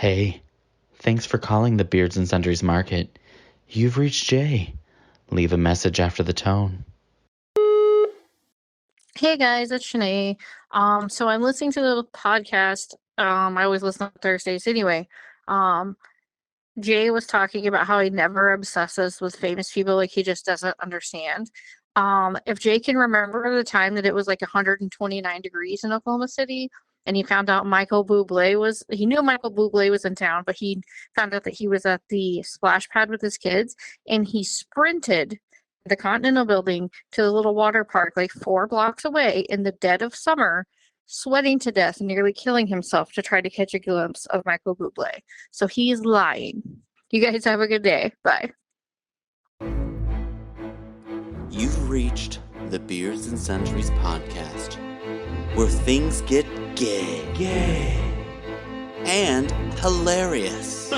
Hey, thanks for calling the Beards and Sundries Market. You've reached Jay. Leave a message after the tone. Hey guys, it's Shanae. So I'm listening to the podcast. I always listen on Thursdays anyway. Um, Jay was talking about how he never obsesses with famous people, like he just doesn't understand. If Jay can remember the time that it was like 129 degrees in Oklahoma City, and he found out he knew Michael Bublé was in town, but he found out that he was at the splash pad with his kids, and he sprinted the Continental Building to the little water park like 4 blocks away in the dead of summer, sweating to death, nearly killing himself to try to catch a glimpse of Michael Bublé. So he's lying. You guys have a good day. Bye. You've reached the Beards and Sundries podcast, where things get gay, and hilarious.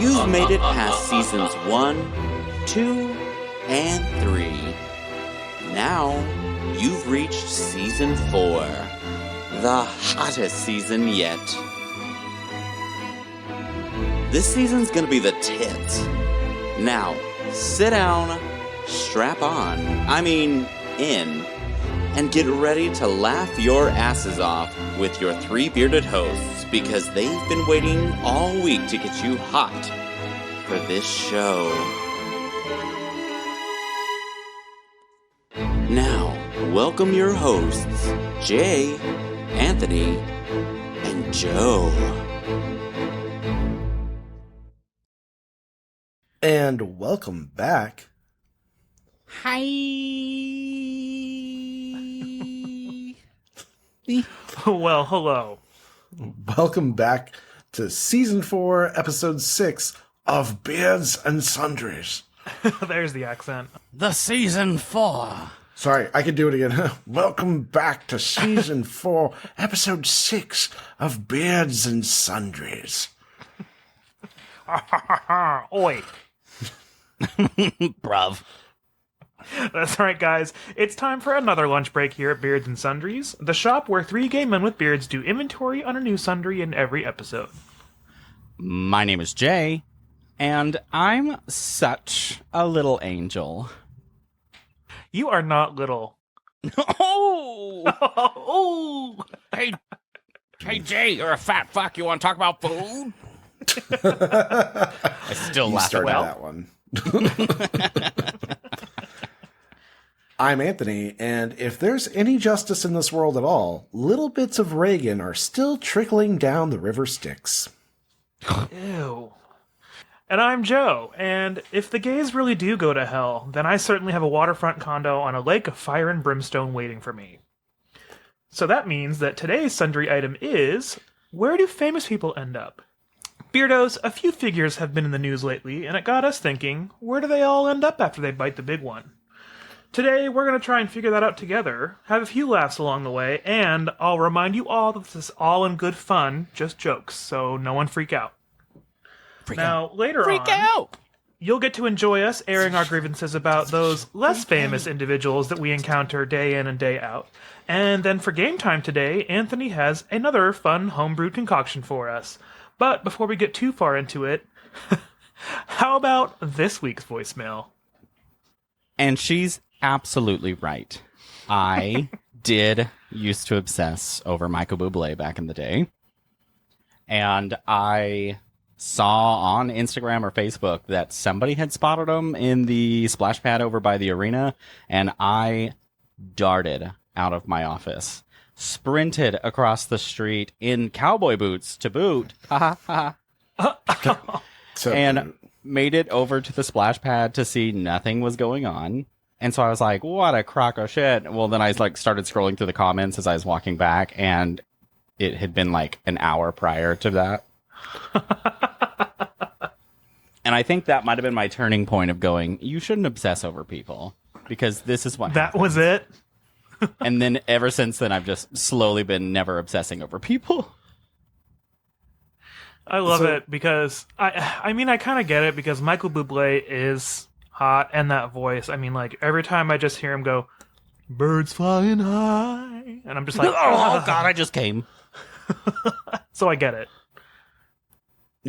You've made it past seasons 1, 2, and 3. Now, you've reached season 4, the hottest season yet. This season's gonna be the tits. Now, sit down, strap on, in, and get ready to laugh your asses off with your 3 bearded hosts, because they've been waiting all week to get you hot for this show. Now, welcome your hosts, Jay, Anthony, and Joe. And welcome back. Hi. Well, hello. Welcome back to Season 4, Episode 6 of Beards and Sundries. There's the accent. The Season 4. Sorry, I could do it again. Welcome back to Season 4, Episode 6 of Beards and Sundries. Oi. Bruv. That's right, guys. It's time for another lunch break here at Beards and Sundries, the shop where 3 gay men with beards do inventory on a new sundry in every episode. My name is Jay, and I'm such a little angel. You are not little. Oh! Oh! Hey, Jay, you're a fat fuck. You want to talk about food? I still You laugh started well. that one. I'm Anthony, and if there's any justice in this world at all, little bits of Reagan are still trickling down the river Styx. Ew. And I'm Joe, and if the gays really do go to hell, then I certainly have a waterfront condo on a lake of fire and brimstone waiting for me. So that means that today's sundry item is, where do famous people end up? Beardos, a few figures have been in the news lately, and it got us thinking, where do they all end up after they bite the big one? Today, we're going to try and figure that out together, have a few laughs along the way, and I'll remind you all that this is all in good fun, just jokes, so no one freak out. Later on, you'll get to enjoy us airing our grievances about those less famous individuals that we encounter day in and day out. And then for game time today, Anthony has another fun homebrewed concoction for us. But before we get too far into it, how about this week's voicemail? And she's absolutely right. I did used to obsess over Michael Bublé back in the day. And I saw on Instagram or Facebook that somebody had spotted him in the splash pad over by the arena, and I darted out of my office, sprinted across the street in cowboy boots to boot, and made it over to the splash pad to see nothing was going on. And so I was like, what a crock of shit. Well, then I started scrolling through the comments as I was walking back, and it had been like an hour prior to that. And I think that might have been my turning point of going, you shouldn't obsess over people, because this is what That was it? And then ever since then, I've just slowly been never obsessing over people. I love it because, I mean, I kind of get it because Michael Bublé is hot and that voice. I mean, like, every time I just hear him go, birds flying high, and I'm just like, oh, God, I just came. so I get it.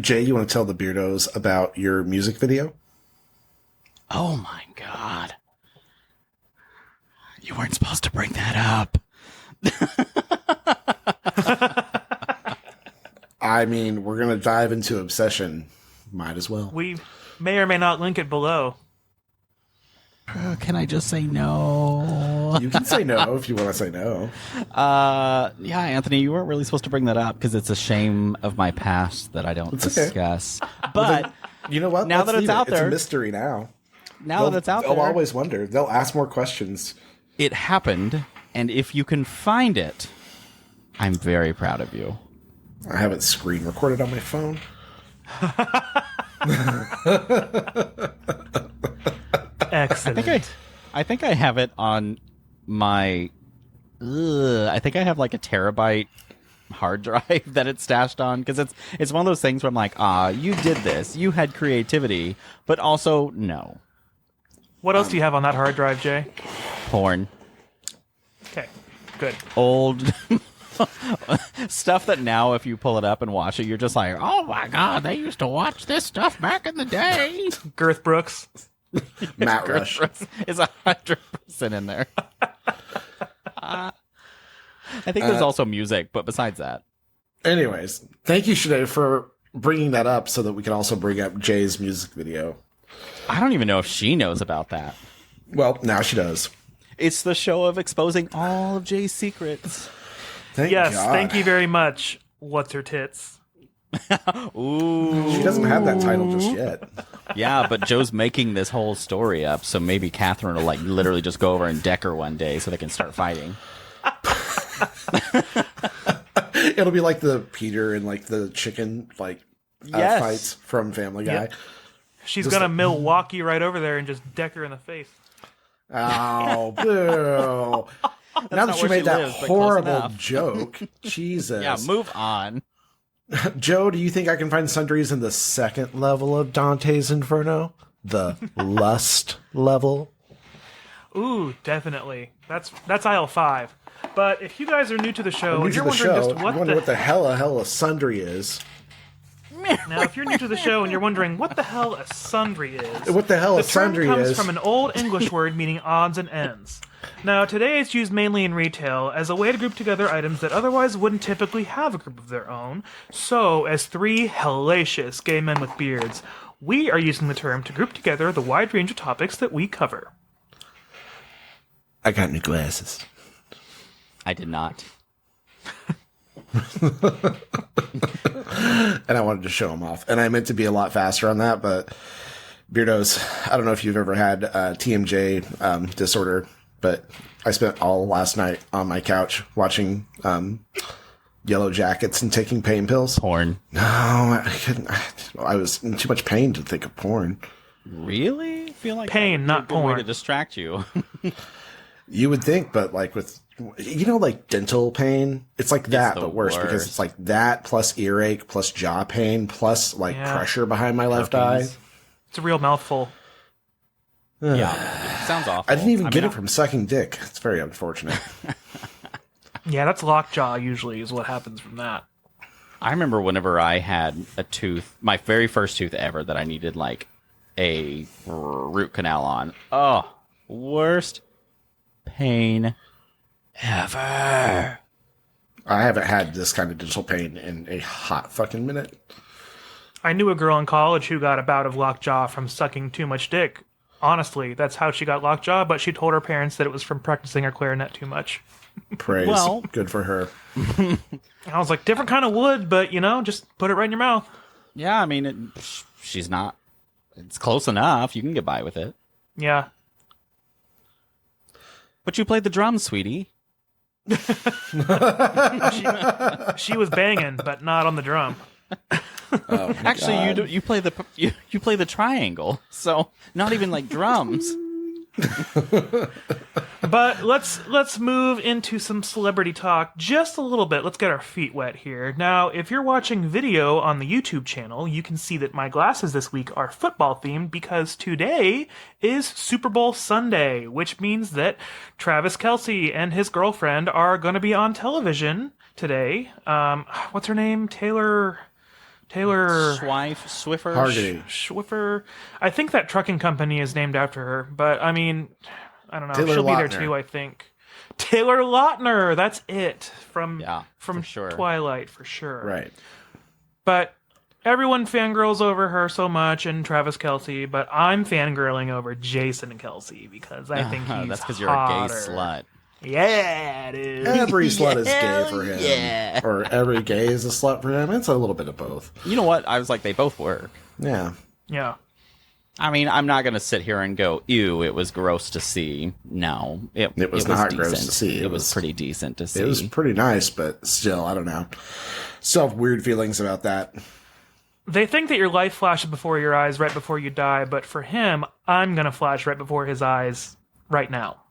Jay, you want to tell the beardos about your music video? Oh my god. You weren't supposed to bring that up. I mean, we're going to dive into Obsession. Might as well. We may or may not link it below. Can I just say no? You can say no if you want to say no. Yeah, Anthony, you weren't really supposed to bring that up because it's a shame of my past that I don't discuss. Okay. But you know what? Now that it's out there, it's a mystery now. Now that it's out there, they'll always wonder. They'll ask more questions. It happened, and if you can find it, I'm very proud of you. I have it screen recorded on my phone. Excellent. I think I have it on my. I think I have like a terabyte hard drive that it's stashed on because it's one of those things where I'm like, you did this, you had creativity, but also no. What else do you have on that hard drive, Jay? Porn. Okay, good. Old stuff that now, if you pull it up and watch it, you're just like, oh my god, they used to watch this stuff back in the day. Girth Brooks. Matt Rush is 100% in there. I think there's also music, but besides that. Anyways, thank you, Sinead, for bringing that up so that we can also bring up Jay's music video. I don't even know if she knows about that. Well, now she does. It's the show of exposing all of Jay's secrets. Thank God. Thank you very much. What's her tits? Ooh. She doesn't have that title just yet. Yeah, but Joe's making this whole story up, so maybe Catherine will like literally just go over and deck her one day so they can start fighting. It'll be like the Peter and like the chicken fights from Family Guy. Yep. She's gonna Milwaukee right over there and just deck her in the face. Oh, boo. Now that you made that horrible joke, Jesus. Yeah, move on. Joe, do you think I can find sundries in the second level of Dante's Inferno? The lust level? Ooh, definitely. That's aisle 5. But if you guys are new to the show, and you're wondering just what the hell a sundry is. Now, if you're new to the show and you're wondering what the hell a sundry is, what the hell a sundry term comes is from an old English word meaning odds and ends. Now, today it's used mainly in retail as a way to group together items that otherwise wouldn't typically have a group of their own. So, as 3 hellacious gay men with beards, we are using the term to group together the wide range of topics that we cover. I got new glasses. I did not. And I wanted to show them off. And I meant to be a lot faster on that, but beardos, I don't know if you've ever had TMJ disorder, but I spent all last night on my couch watching Yellow Jackets and taking pain pills. Porn. No, I couldn't. I was in too much pain to think of porn. Really? I feel like pain, not porn. Way to distract you. You would think, but like with, like dental pain, it's like that, but worse because it's like that plus earache plus jaw pain plus pressure behind my left eye. It's a real mouthful. Yeah, it sounds awful. I didn't even get it from sucking dick. It's very unfortunate. Yeah, that's lockjaw usually is what happens from that. I remember whenever I had a tooth, my very first tooth ever that I needed like a root canal on. Oh, worst pain ever. I haven't had this kind of dental pain in a hot fucking minute. I knew a girl in college who got a bout of lockjaw from sucking too much dick. Honestly, that's how she got lockjaw, but she told her parents that it was from practicing her clarinet too much. Praise. Well, good for her. I was like, different kind of wood, but, just put it right in your mouth. Yeah, I mean, she's not... It's close enough. You can get by with it. Yeah. But you played the drums, sweetie. She was banging, but not on the drum. Oh, actually, you play the triangle, so not even like drums. But let's move into some celebrity talk just a little bit. Let's get our feet wet here. Now, if you're watching video on the YouTube channel, you can see that my glasses this week are football themed because today is Super Bowl Sunday, which means that Travis Kelce and his girlfriend are going to be on television today. What's her name? Taylor Swiffer. Hargitay. Schwiffer. I think that trucking company is named after her, but I mean, I don't know. Taylor She'll be there Lautner. too, I think. Taylor Lautner. That's it from for sure. Twilight for sure. Right. But everyone fangirls over her so much, and Travis Kelce. But I'm fangirling over Jason Kelce because I think he's that's because you're a gay hotter. slut. Yeah, dude. Every slut is gay for him. yeah. Or every gay is a slut for him. It's a little bit of both. You know what? I was like, they both work. Yeah. Yeah. I mean, I'm not going to sit here and go, ew, it was gross to see. No. It was not gross to see. It was pretty decent to see. It was pretty nice, but still, I don't know. Still have weird feelings about that. They think that your life flashes before your eyes right before you die, but for him, I'm going to flash right before his eyes right now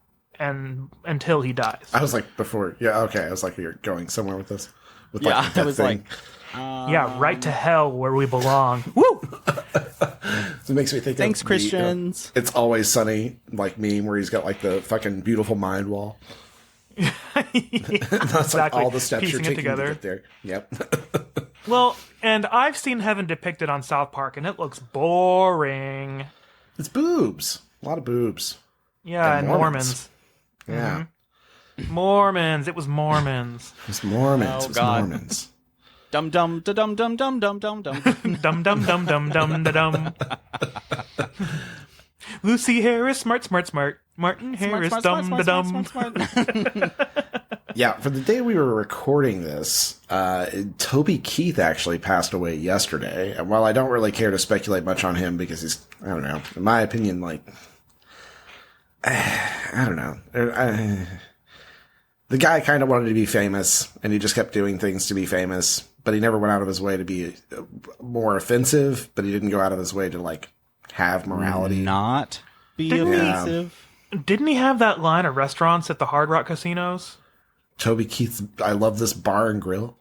and until he dies. I was like, before. Yeah, okay. I was like, you're going somewhere with this. With Yeah, like, that I was thing. like, Yeah, right to hell where we belong. Woo! It makes me think thanks, of Christians. It's Always Sunny, like meme, where he's got like the fucking beautiful mind wall. That's Exactly. like all the steps Piecing you're it taking to together. get there. Yep. Well, and I've seen heaven depicted on South Park, and it looks boring. It's boobs. A lot of boobs. Yeah, And and Mormons. Mormons. Yeah. Mormons. It was Mormons. It's Mormons. Oh, It's God. Mormons. dum dum da dum dum dum dum dum dum. Dum dum dum dum dum da dum. Lucy Harris, smart. Martin Harris, dum da dum. Yeah, for the day we were recording this, Toby Keith actually passed away yesterday. And while I don't really care to speculate much on him because he's, I don't know, in my opinion, like, I don't know. The guy kind of wanted to be famous, and he just kept doing things to be famous, but he never went out of his way to be more offensive, but he didn't go out of his way to, like, have morality. Not be Didn't he- offensive. Didn't he have that line of restaurants at the Hard Rock casinos? Toby Keith's I Love This Bar and Grill.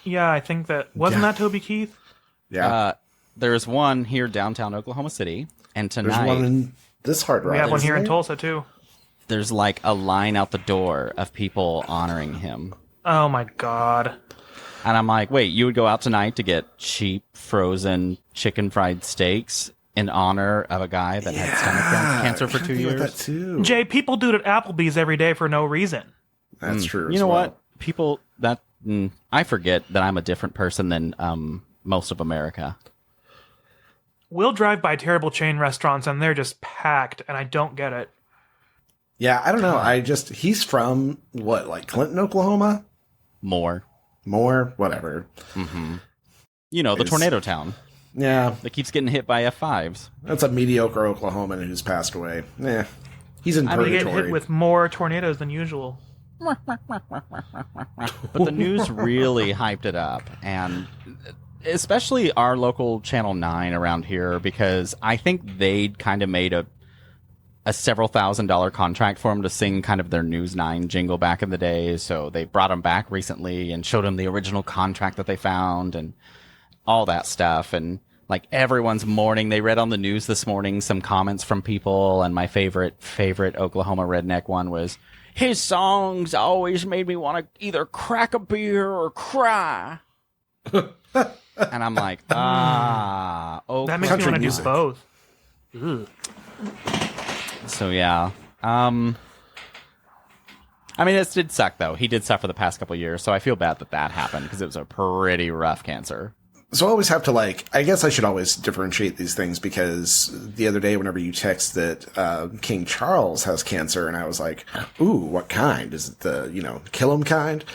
Yeah, I think that wasn't that Toby Keith. Yeah. There's one here downtown Oklahoma City, and There's tonight one in this Hard Rock. We have one isn't here in there? Tulsa too. there's like a line out the door of people honoring him. Oh my god. And I'm like, wait, you would go out tonight to get cheap frozen chicken fried steaks in honor of a guy that had stomach cancer for 2 years? That too. Jay, people do it at Applebee's every day for no reason. That's true. You as know well. what? People that I forget that I'm a different person than most of America. We'll drive by terrible chain restaurants and they're just packed, and I don't get it. Yeah, I don't know. He's from what, like Clinton, Oklahoma? More. Whatever. You know, the Is- tornado town Yeah, that keeps getting hit by F5s. that's a mediocre Oklahoman who's passed away. He's in We get purgatory. hit with more tornadoes than usual. But the news really hyped it up, and especially our local Channel 9 around here, because I think they'd kind of made a several $1,000 contract for him to sing kind of their News 9 jingle back in the day. So they brought him back recently and showed him the original contract that they found and all that stuff. And like everyone's mourning. They read on the news this morning some comments from people, and my favorite Oklahoma redneck one was, his songs always made me want to either crack a beer or cry. And I'm like, oh, That makes me Country want to do music. both. Ugh. so yeah. I mean, it did suck though. He did suffer the past couple years, so I feel bad that happened because it was a pretty rough cancer. So I always have to I guess I should always differentiate these things, because the other day whenever you text that King Charles has cancer, and I was like, ooh, what kind? Is it the, kill him kind?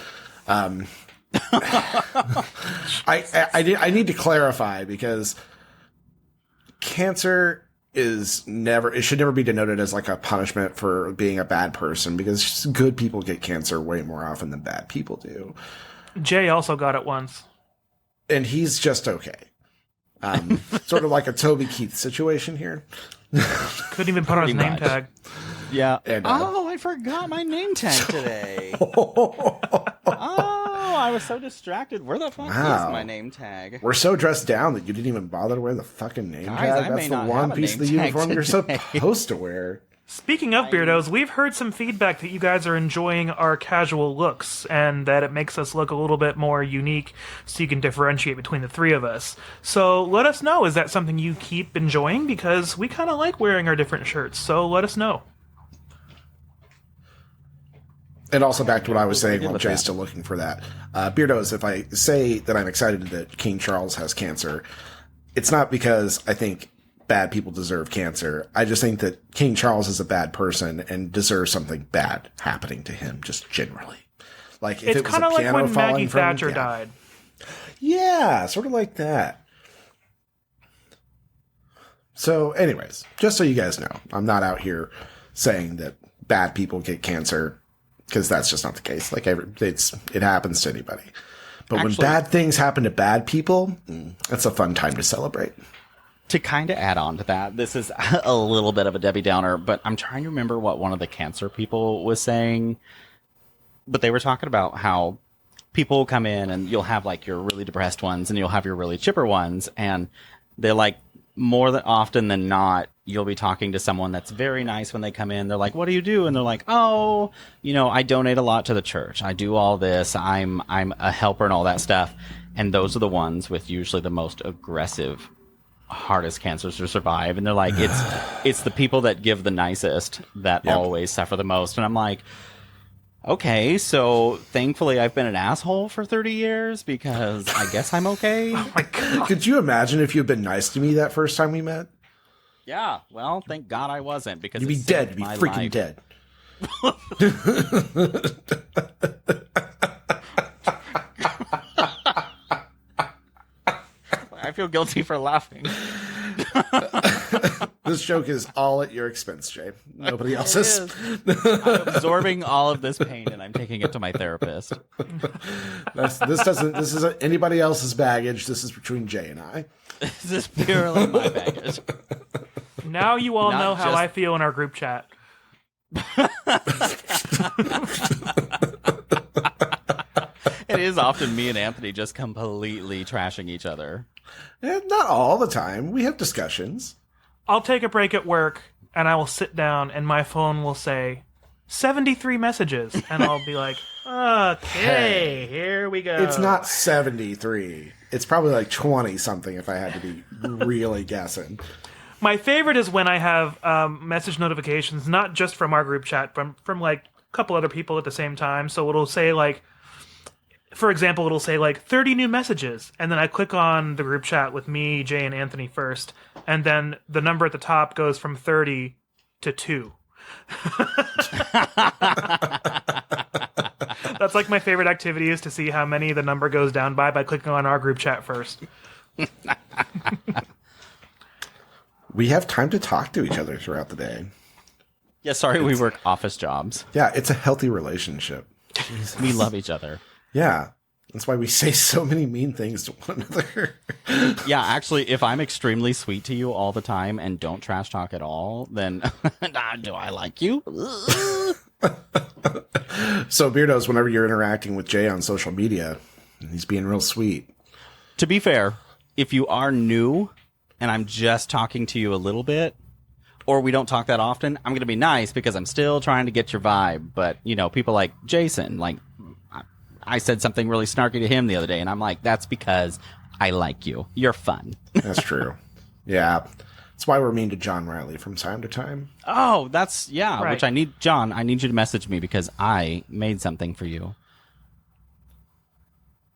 I need to clarify, because cancer it should never be denoted as like a punishment for being a bad person, because good people get cancer way more often than bad people do. Jay also got it once. And he's just okay. Sort of like a Toby Keith situation here. Couldn't even put on his Pretty name much. tag. Yeah. And, I forgot my name tag today. I was so distracted. Where the fuck Wow. is my name tag? We're so dressed down that you didn't even bother to wear the fucking name Guys, tag. I That's may the not one have a piece of the name tag uniform you're today. supposed to wear. Speaking of beardos, we've heard some feedback that you guys are enjoying our casual looks and that it makes us look a little bit more unique so you can differentiate between the three of us. So let us know, is that something you keep enjoying? Because we kind of like wearing our different shirts, so let us know. And also back to what I was saying while Jay's still looking for that. Beardos, if I say that I'm excited that King Charles has cancer, it's not because I think bad people deserve cancer. I just think that King Charles is a bad person and deserves something bad happening to him, just generally. Like if It's it was kind a of like piano when falling Maggie from him, Thatcher yeah. died. Yeah, sort of like that. So, anyways, just so you guys know, I'm not out here saying that bad people get cancer, because that's just not the case. Like it happens to anybody. But when bad things happen to bad people, that's a fun time to celebrate. To kind of add on to that, this is a little bit of a Debbie Downer, but I'm trying to remember what one of the cancer people was saying. But they were talking about how people come in and you'll have like your really depressed ones and you'll have your really chipper ones. And they're like, more than often than not, you'll be talking to someone that's very nice when they come in. They're like, what do you do? And they're like, oh, I donate a lot to the church. I do all this. I'm a helper and all that stuff. And those are the ones with usually the most aggressive, hardest cancers to survive. And they're like, it's the people that give the nicest that always suffer the most. And I'm like, okay, so thankfully I've been an asshole for 30 years because I guess I'm okay. Oh my God. Could you imagine if you'd been nice to me that first time we met? Yeah, well, thank God I wasn't, because You'd be dead. You'd be freaking dead. I feel guilty for laughing. This joke is all at your expense, Jay. Nobody else's. I'm absorbing all of this pain and I'm taking it to my therapist. This isn't anybody else's baggage. This is between Jay and I. This is purely my baggage. Now you all Not know how just- I feel in our group chat. It is often me and Anthony just completely trashing each other. Not all the time. We have discussions. I'll take a break at work and I will sit down and my phone will say 73 messages and I'll be like, okay, here we go. It's not 73. It's probably like 20 something if I had to be really guessing. My favorite is when I have message notifications, not just from our group chat, from like a couple other people at the same time. So it'll say like, for example, it'll say like 30 new messages. And then I click on the group chat with me, Jay, and Anthony first. And then the number at the top goes from 30 to 2. That's like my favorite activity, is to see how many the number goes down by clicking on our group chat first. We have time to talk to each other throughout the day. Yeah, sorry, we work office jobs. Yeah, it's a healthy relationship. We love each other. Yeah. That's why we say so many mean things to one another. Yeah, actually, if I'm extremely sweet to you all the time and don't trash talk at all, then do I like you? So, Beardos, whenever you're interacting with Jay on social media, he's being real sweet. To be fair, if you are new and I'm just talking to you a little bit, or we don't talk that often, I'm going to be nice because I'm still trying to get your vibe. But, people like Jason, like, I said something really snarky to him the other day, and I'm like, that's because I like you. You're fun. That's true. Yeah. That's why we're mean to John Riley from time to time. Oh, that's, yeah, Right. which I need you to message me because I made something for you.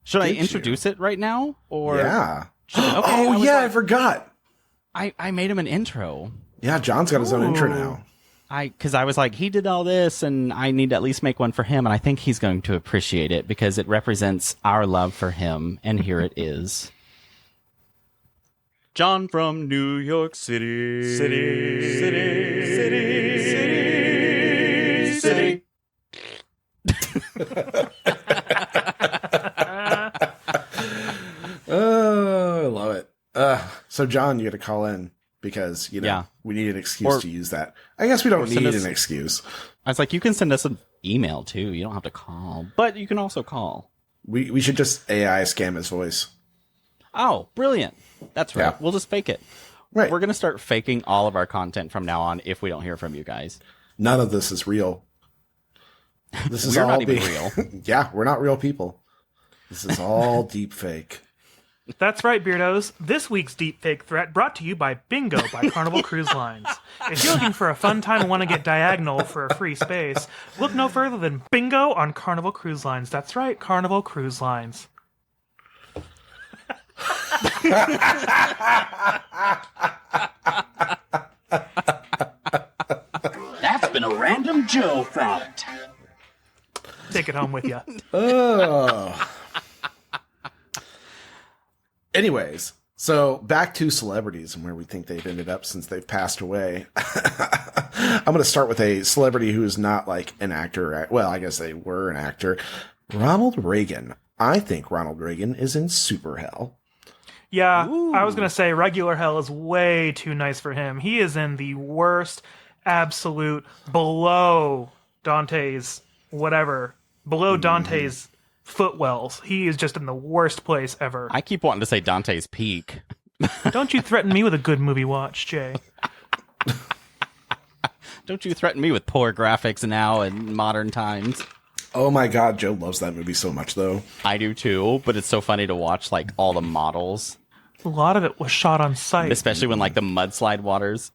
Should I Did you? introduce it right now? Or Yeah. Okay, I forgot. I made him an intro. Yeah, John's got his own intro now. Because I was like, he did all this, and I need to at least make one for him, and I think he's going to appreciate it because it represents our love for him, and here it is. John from New York City. City. Oh, I love it. So, John, you got to call in because, Yeah. we need an excuse Or- to use that. I guess we don't send need us- an excuse. I was like, you can send us an email, too. You don't have to call. But you can also call. We should just AI scam his voice. Oh, brilliant. That's right. Yeah. We'll just fake it. Right. We're going to start faking all of our content from now on if we don't hear from you guys. None of this is real. This is We're all not even being- real. Yeah, we're not real people. This is all deep fake. That's right, Beardos. This week's deepfake threat brought to you by Bingo by Carnival Cruise Lines. If you're looking for a fun time and want to get diagonal for a free space, look no further than Bingo on Carnival Cruise Lines. That's right, Carnival Cruise Lines. That's been a random Joe fact. Take it home with you. Oh. Anyways, so back to celebrities and where we think they've ended up since they've passed away. I'm going to start with a celebrity who is not like an actor. Well, I guess they were an actor. Ronald Reagan. I think Ronald Reagan is in super hell. Yeah, I was going to say regular hell is way too nice for him. He is in the worst, absolute, below Dante's footwells. He is just in the worst place ever. I keep wanting to say Dante's Peak. Don't you threaten me with a good movie watch, Jay. Don't you threaten me with poor graphics now in modern times. Oh my God, Joe loves that movie so much, though. I do too, but it's so funny to watch like all the models, A lot of it was shot on site. especially when like the mudslide waters.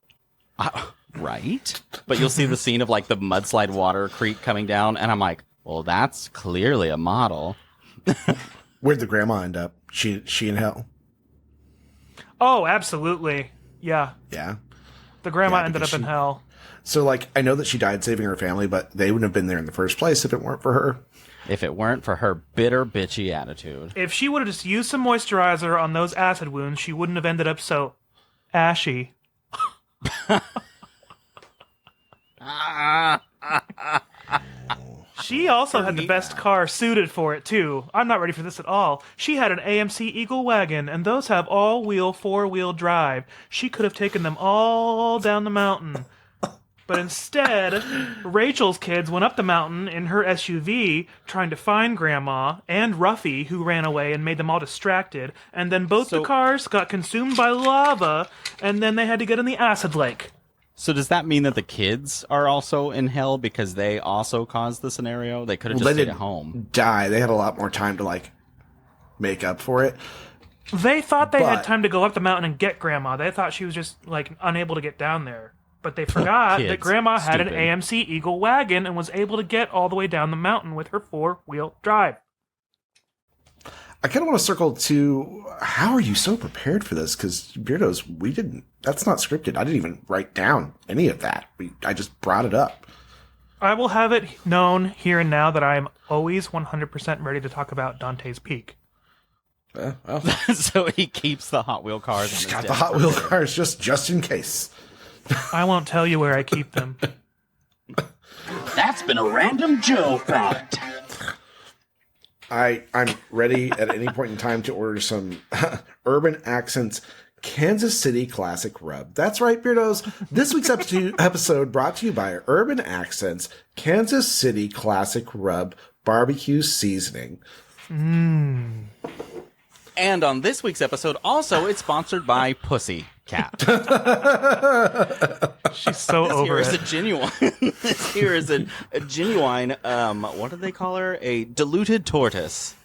Right? But you'll see the scene of like the mudslide water creek coming down, and I'm like, well, that's clearly a model. Where'd the grandma end up? She in hell? Oh, absolutely. Yeah. Yeah. The grandma Yeah, ended up because in hell. So, like, I know that she died saving her family, but they wouldn't have been there in the first place if it weren't for her. If it weren't for her bitter, bitchy attitude. If she would have just used some moisturizer on those acid wounds, she wouldn't have ended up so ashy. She also had the best car suited for it, too. I'm not ready for this at all. She had an AMC Eagle wagon, and those have all-wheel, four-wheel drive. She could have taken them all down the mountain. But instead, Rachel's kids went up the mountain in her SUV, trying to find Grandma and Ruffy, who ran away and made them all distracted. And then both the cars got consumed by lava, and then they had to get in the acid lake. So does that mean that the kids are also in hell because they also caused the scenario? They could have Well, just they stayed at didn't home. die. They had a lot more time to, like, make up for it. They thought they had But- time to go up the mountain and get Grandma. They thought she was just, like, unable to get down there. But they forgot that Kids. Grandma had an Stupid. AMC Eagle wagon and was able to get all the way down the mountain with her four-wheel drive. I kind of want to circle to how are you so prepared for this? Because Beardos, that's not scripted. I didn't even write down any of that. I just brought it up. I will have it known here and now that I am always 100% ready to talk about Dante's Peak. Well, So he keeps the Hot Wheel cars. she's on got his the desk Hot Wheel prepared. cars just in case. I won't tell you where I keep them. That's been a random Joe fact. I'm ready at any point in time to order some Urban Accents Kansas City Classic Rub. That's right, Beardos. This week's episode brought to you by Urban Accents Kansas City Classic Rub Barbecue Seasoning. And on this week's episode, also, it's sponsored by Pussy Cat. She's so over This it. here is a genuine, what do they call her? A diluted tortoise.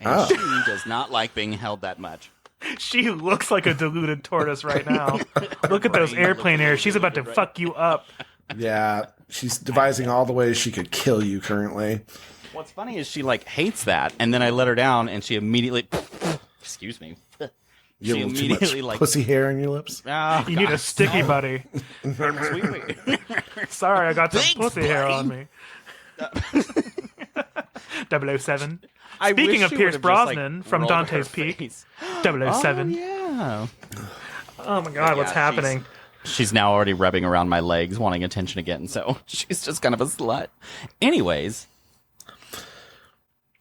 And she does not like being held that much. She looks like a diluted tortoise right now. Look at those airplane airs. She's about to fuck you up. Yeah, she's devising all the ways she could kill you currently. What's funny is she, like, hates that, and then I let her down, and she immediately... Excuse me. You She have too immediately, much like... pussy hair in your lips. Oh, You need a God, sticky no. buddy. Sweet. Sorry, I got some Thanks, pussy hair buddy. on me. 007. I Speaking wish of she Pierce would've just, like, Brosnan from rolled her Dante's Peak. face. 007. Yeah. Oh my god, what's Yeah, happening? She's now already rubbing around my legs, wanting attention again, so she's just kind of a slut. Anyways,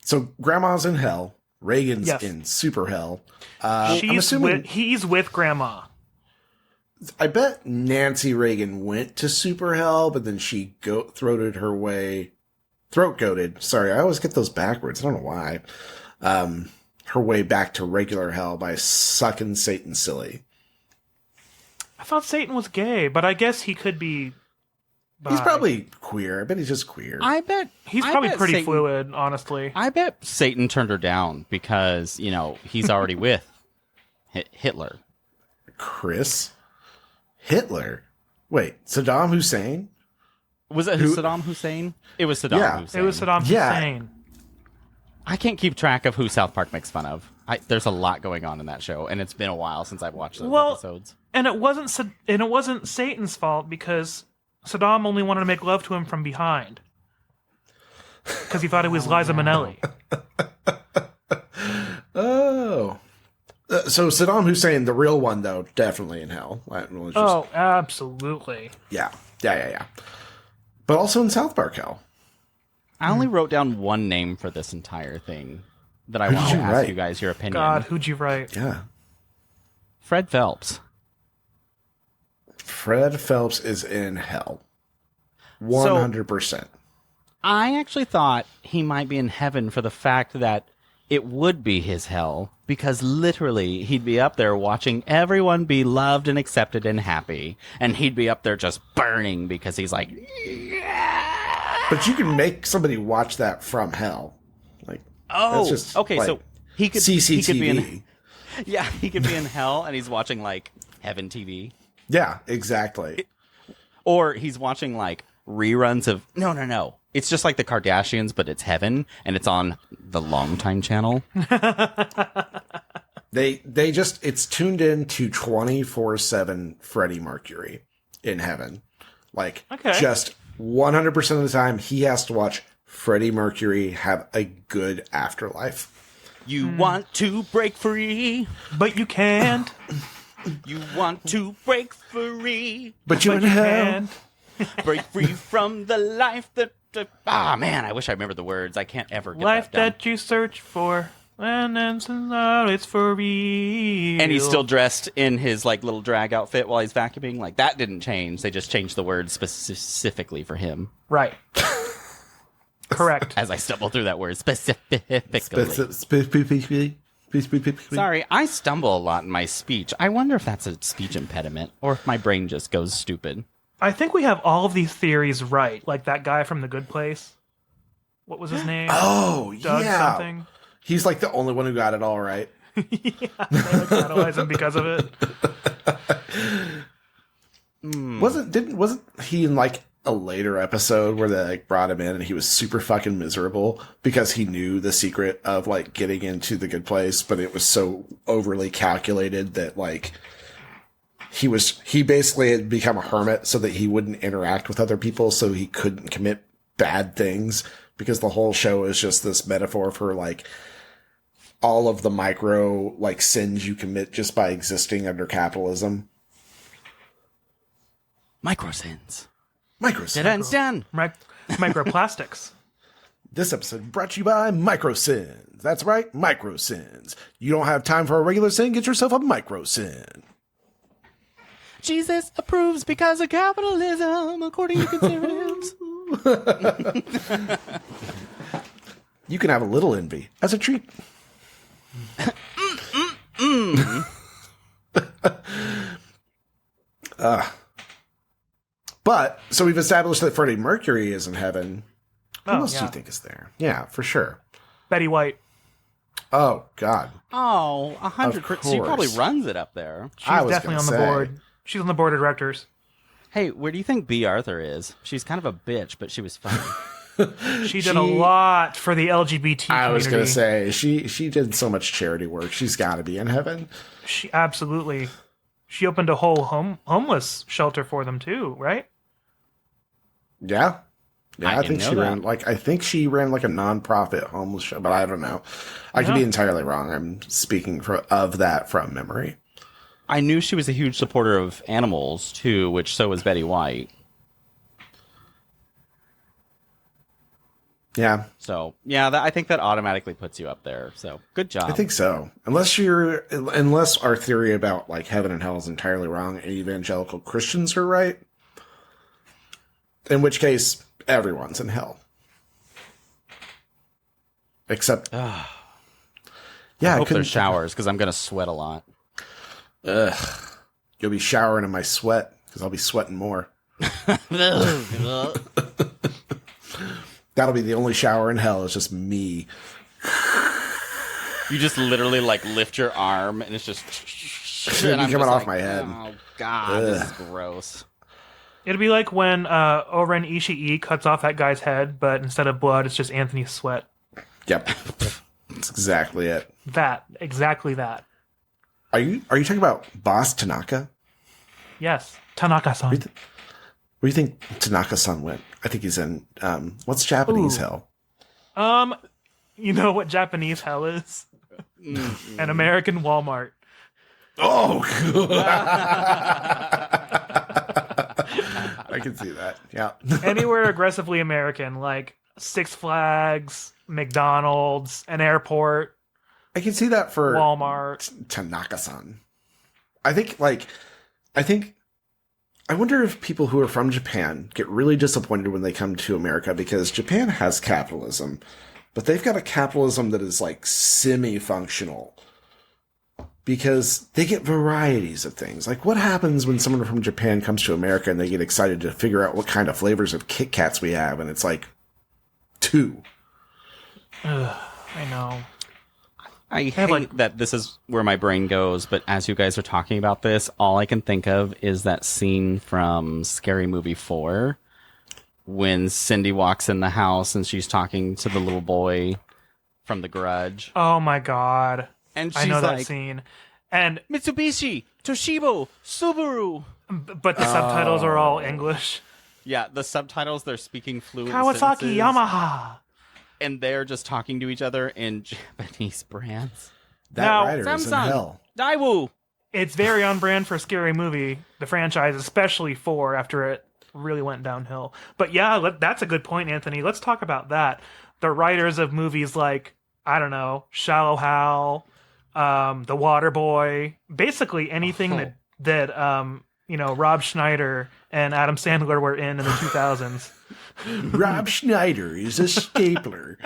So Grandma's in hell. Reagan's Yes. in super hell. I'm assuming. He's with Grandma. I bet Nancy Reagan went to super hell, but then she throat-goated. Sorry, I always get those backwards. I don't know why. Her way back to regular hell by sucking Satan silly. I thought Satan was gay, but I guess he could be bi. He's probably queer. I bet he's just queer. I bet He's I probably bet pretty Satan- fluid, honestly. I bet Satan turned her down because, he's already with Hitler. Chris? Hitler? Wait, Saddam Hussein? Was it Saddam Hussein? It was Saddam Yeah. Hussein. It was Saddam Yeah. Hussein. I can't keep track of who South Park makes fun of. There's a lot going on in that show, and it's been a while since I've watched those episodes. And it wasn't Satan's fault because Saddam only wanted to make love to him from behind. Because he thought it was Liza Minnelli. Oh. So Saddam Hussein, the real one, though, definitely in hell. Oh, absolutely. Yeah. But also in South Park hell. I only wrote down one name for this entire thing that I want to ask you guys your opinion. God, who'd you write? Yeah. Fred Phelps. Fred Phelps is in hell. 100%. I actually thought he might be in heaven for the fact that it would be his hell, because literally he'd be up there watching everyone be loved and accepted and happy, and he'd be up there just burning because he's like, But you can make somebody watch that from hell. Like, oh, that's just, okay, like, so he could CCTV. he could be in hell and he's watching like Heaven TV. Yeah, exactly. Or he's watching like reruns of no. It's just like the Kardashians, but it's heaven and it's on the Longtime channel. They just, it's tuned in to 24/7 Freddie Mercury in heaven. Like, just 100% of the time he has to watch Freddie Mercury have a good afterlife. You want to break free, but you can't. You want to break free, but you're in hell. Can't. Break free from the life that... man, I wish I remembered the words. I can't ever get life that that you search for, and then it's for real. And he's still dressed in his like little drag outfit while he's vacuuming. Like, that didn't change. They just changed the words specifically for him. Right. Correct. As I stumble through that word specifically. Sorry, I stumble a lot in my speech. I wonder if that's a speech impediment or if my brain just goes stupid. I think we have all of these theories right. Like that guy from The Good Place. What was his name? Oh, Doug yeah. something. He's like the only one who got it all right. Yeah, they like analyze him because of it. Wasn't he in like a later episode where they like brought him in and he was super fucking miserable because he knew the secret of like getting into the good place, but it was so overly calculated that like he basically had become a hermit so that he wouldn't interact with other people, so he couldn't commit bad things, because the whole show is just this metaphor for like all of the micro like sins you commit just by existing under capitalism. Microsins. Microsins. Microplastics. This episode brought to you by Microsins. That's right, Microsins. You don't have time for a regular sin? Get yourself a Microsin. Jesus approves because of capitalism, according to conservatives. You can have a little envy as a treat. But, so we've established that Freddie Mercury is in heaven. Who else do you think is there? Yeah, for sure. Betty White. Oh, God. Oh, 100%. She probably course. runs it up there. She's definitely on the board. She's on the board of directors. Hey, where do you think Bea Arthur is? She's kind of a bitch, but she was funny. She did a lot for the LGBT community. I was going to say, she did so much charity work. She's got to be in heaven. She absolutely. She opened a whole homeless shelter for them too, right? Yeah. Yeah, I think know she that. ran like a nonprofit homeless show, but I don't know. I could be entirely wrong. I'm speaking of that from memory. I knew she was a huge supporter of animals too, which so was Betty White. Yeah. So, yeah, I think that automatically puts you up there. So, good job. I think so. Unless our theory about like heaven and hell is entirely wrong and evangelical Christians are right. In which case, everyone's in hell. Except I I hope couldn't there's showers because I'm going to sweat a lot. Ugh. You'll be showering in my sweat because I'll be sweating more. That'll be the only shower in hell. It's just me. You just literally like lift your arm and it's just It'll be coming off my head. Oh God, this is gross. It'd be like when Oren Ishii cuts off that guy's head, but instead of blood, it's just Anthony's sweat. Yep. That's exactly it. Exactly that. Are you talking about Boss Tanaka? Yes, Tanaka-san. Where do you think Tanaka-san went? I think he's in what's Japanese hell? You know what Japanese hell is? An American Walmart. Oh, good. I can see that. Yeah. Anywhere aggressively American, like Six Flags, McDonald's, an airport. I can see that for Walmart. Tanaka-san. I wonder if people who are from Japan get really disappointed when they come to America because Japan has capitalism, but they've got a capitalism that is like semi-functional because they get varieties of things. Like what happens when someone from Japan comes to America and they get excited to figure out what kind of flavors of Kit Kats we have, and it's like 2. I know. I hate that this is where my brain goes, but as you guys are talking about this, all I can think of is that scene from Scary Movie 4 when Cindy walks in the house and she's talking to the little boy from The Grudge. Oh my God. And she's I know like, that scene. And Mitsubishi, Toshiba, Subaru. but the subtitles are all English. Yeah, the subtitles, they're speaking fluent Kawasaki, sentences, Yamaha. and they're just talking to each other in Japanese brands. That Now, rider is in Samsung, hell. Daewoo. It's very on brand for a Scary Movie, the franchise, especially 4 after it really went downhill. But yeah, that's a good point, Anthony. Let's talk about that. The writers of movies like, I don't know, Shallow Hal, The Water Boy, basically anything that Rob Schneider and Adam Sandler were in the 2000s. Rob Schneider is a stapler.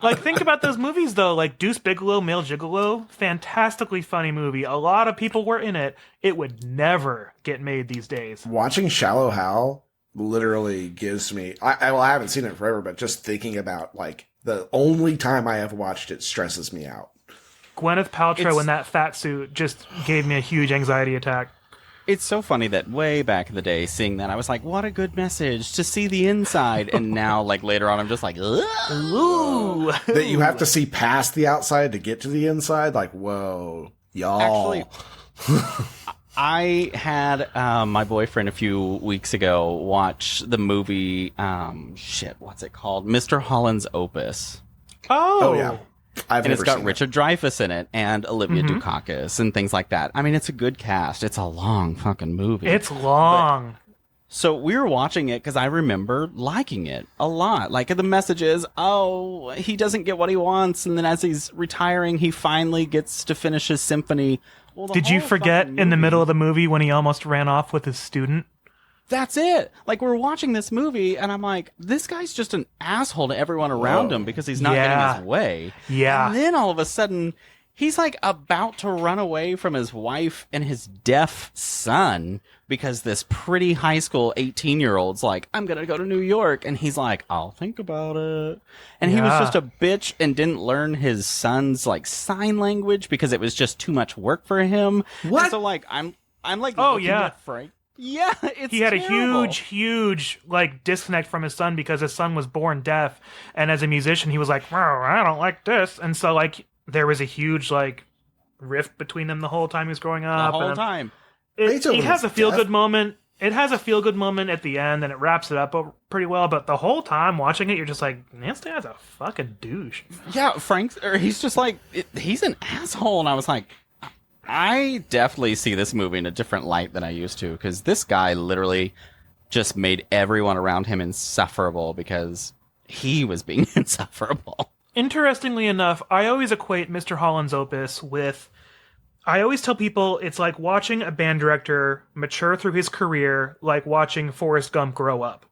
Like, think about those movies, though. Like, Deuce Bigalow, Male Gigolo, fantastically funny movie. A lot of people were in it. It would never get made these days. Watching Shallow Hal literally gives me... I haven't seen it forever, but just thinking about, like, the only time I have watched it stresses me out. Gwyneth Paltrow in that fat suit just gave me a huge anxiety attack. It's so funny that way back in the day, seeing that, I was like, what a good message to see the inside. And now, like, later on, I'm just like, ooh. That you have to see past the outside to get to the inside? Like, whoa, y'all. Actually, I had my boyfriend a few weeks ago watch the movie, what's it called? Mr. Holland's Opus. Oh, yeah. And it's got Richard Dreyfuss in it and Olivia Dukakis and things like that. I mean, it's a good cast. It's a long fucking movie. It's long. So we were watching it because I remember liking it a lot. Like the message is, oh, he doesn't get what he wants. And then as he's retiring, he finally gets to finish his symphony. Well, Did you forget in the middle of the movie when he almost ran off with his student? That's it. Like, we're watching this movie, and I'm like, this guy's just an asshole to everyone around him because he's not getting his way. Yeah. And then all of a sudden, he's like about to run away from his wife and his deaf son because this pretty high school 18-year-old's like, I'm going to go to New York. And he's like, I'll think about it. And he was just a bitch and didn't learn his son's like sign language because it was just too much work for him. What? And so like, I'm like, Oh, looking yeah. at Frank. Yeah, He had terrible. a huge like disconnect from his son because his son was born deaf, and as a musician, he was like, "Oh, I don't like this," and so like there was a huge like rift between them the whole time he was growing up. The whole and time. It Beethoven has a was feel good deaf. moment. It has a feel good moment at the end, and it wraps it up pretty well. But the whole time watching it, you're just like, "This guy's a fucking douche." Yeah, he's just like, he's an asshole. And I was like, I definitely see this movie in a different light than I used to, because this guy literally just made everyone around him insufferable because he was being insufferable. Interestingly enough, I always equate Mr. Holland's Opus with... I always tell people it's like watching a band director mature through his career, like watching Forrest Gump grow up.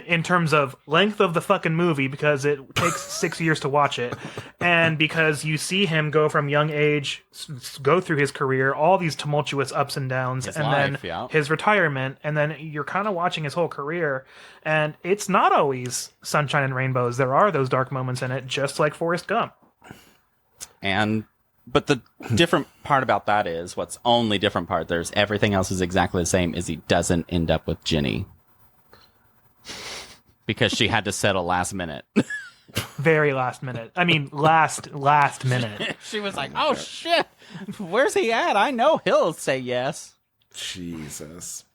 in terms of length of the fucking movie, because it takes 6 years to watch it, and because you see him go from young age, go through his career, all these tumultuous ups and downs, His and life, then yeah. his retirement, and then you're kind of watching his whole career, and it's not always sunshine and rainbows. There are those dark moments in it, just like Forrest Gump. But the different part about that is, what's only different part, there's everything else is exactly the same, is he doesn't end up with Ginny. Because she had to settle last minute. Very last minute. I mean, last minute. She was like, oh shit, where's he at? I know he'll say yes. Jesus.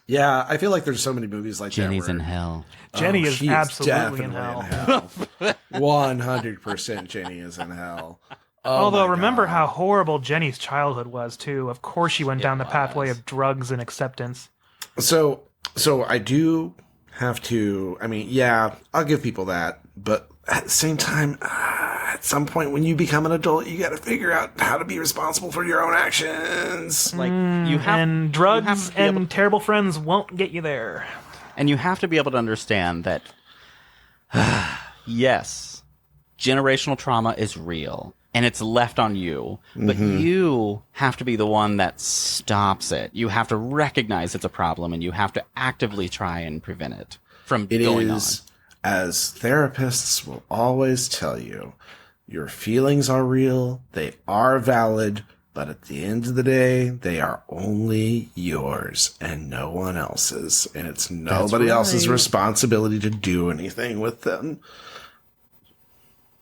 Yeah, I feel like there's so many movies like Jenny's that. in hell. Jenny is she absolutely in hell. 100% Jenny is in hell. Oh Although, my remember God. how horrible Jenny's childhood was, too. Of course she went down the pathway of drugs and acceptance. So I do have to, I mean, yeah, I'll give people that, but at the same time, at some point when you become an adult, you got to figure out how to be responsible for your own actions. Like, you have, And you drugs have to be and able- terrible friends won't get you there. and you have to be able to understand that, yes, generational trauma is real. And it's left on you, but you have to be the one that stops it. You have to recognize it's a problem, and you have to actively try and prevent it from It going is, as therapists will always tell you, your feelings are real, they are valid, but at the end of the day, they are only yours and no one else's. And it's nobody else's responsibility to do anything with them. on.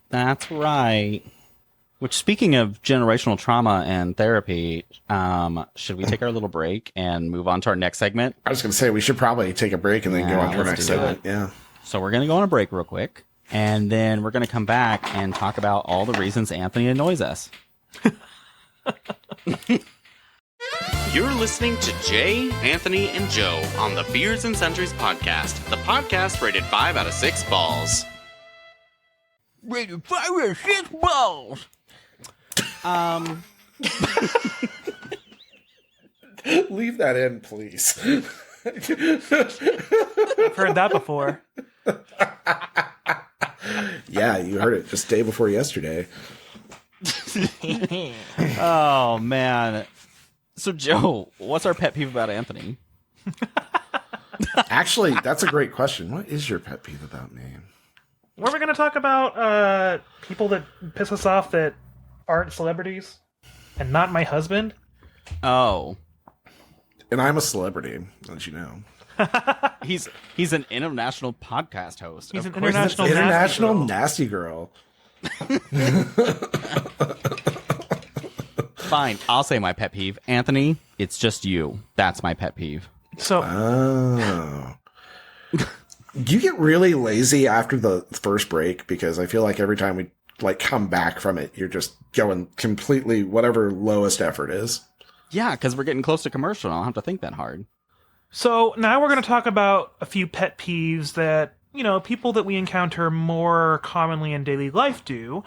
That's right. Which, speaking of generational trauma and therapy, should we take our little break and move on to our next segment? I was going to say, we should probably take a break and then go Yeah, on to our let's next do segment. Yeah. So we're going to go on a break real quick, and then we're going to come back and talk about all the reasons Anthony annoys us. You're listening to Jay, Anthony, and Joe on the Beards and Sundries podcast, the podcast rated 5 out of 6 balls. Rated 5 out of 6 balls! Leave that in, please. I've heard that before. Yeah, you heard it just day before yesterday. Oh, man. So, Joe, what's our pet peeve about Anthony? Actually, that's a great question. What is your pet peeve about me? Were we going to talk about people that piss us off that aren't celebrities and not my husband? Oh. And I'm a celebrity, as you know. He's an international podcast host. He's Of an course international International nasty girl. nasty girl. Fine, I'll say my pet peeve. Anthony, it's just you. That's my pet peeve. So Oh. Do you get really lazy after the first break? Because I feel like every time we come back from it, you're just going completely whatever lowest effort is. Yeah, because we're getting close to commercial. I don't have to think that hard. So now we're going to talk about a few pet peeves that, people that we encounter more commonly in daily life do.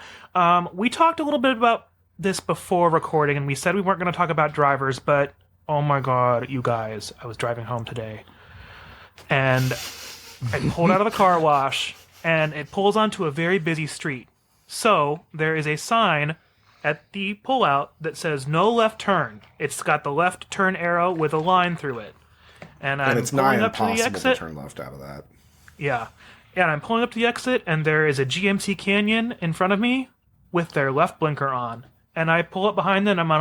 We talked a little bit about this before recording, and we said we weren't going to talk about drivers, but oh my God, you guys, I was driving home today, and I pulled out of the car wash, and it pulls onto a very busy street. So there is a sign at the pullout that says no left turn. It's got the left turn arrow with a line through it. And I'm And it's nigh pulling up to the impossible to exit. turn left out of that. Yeah. And I'm pulling up to the exit, and there is a GMC Canyon in front of me with their left blinker on. And I pull up behind them, and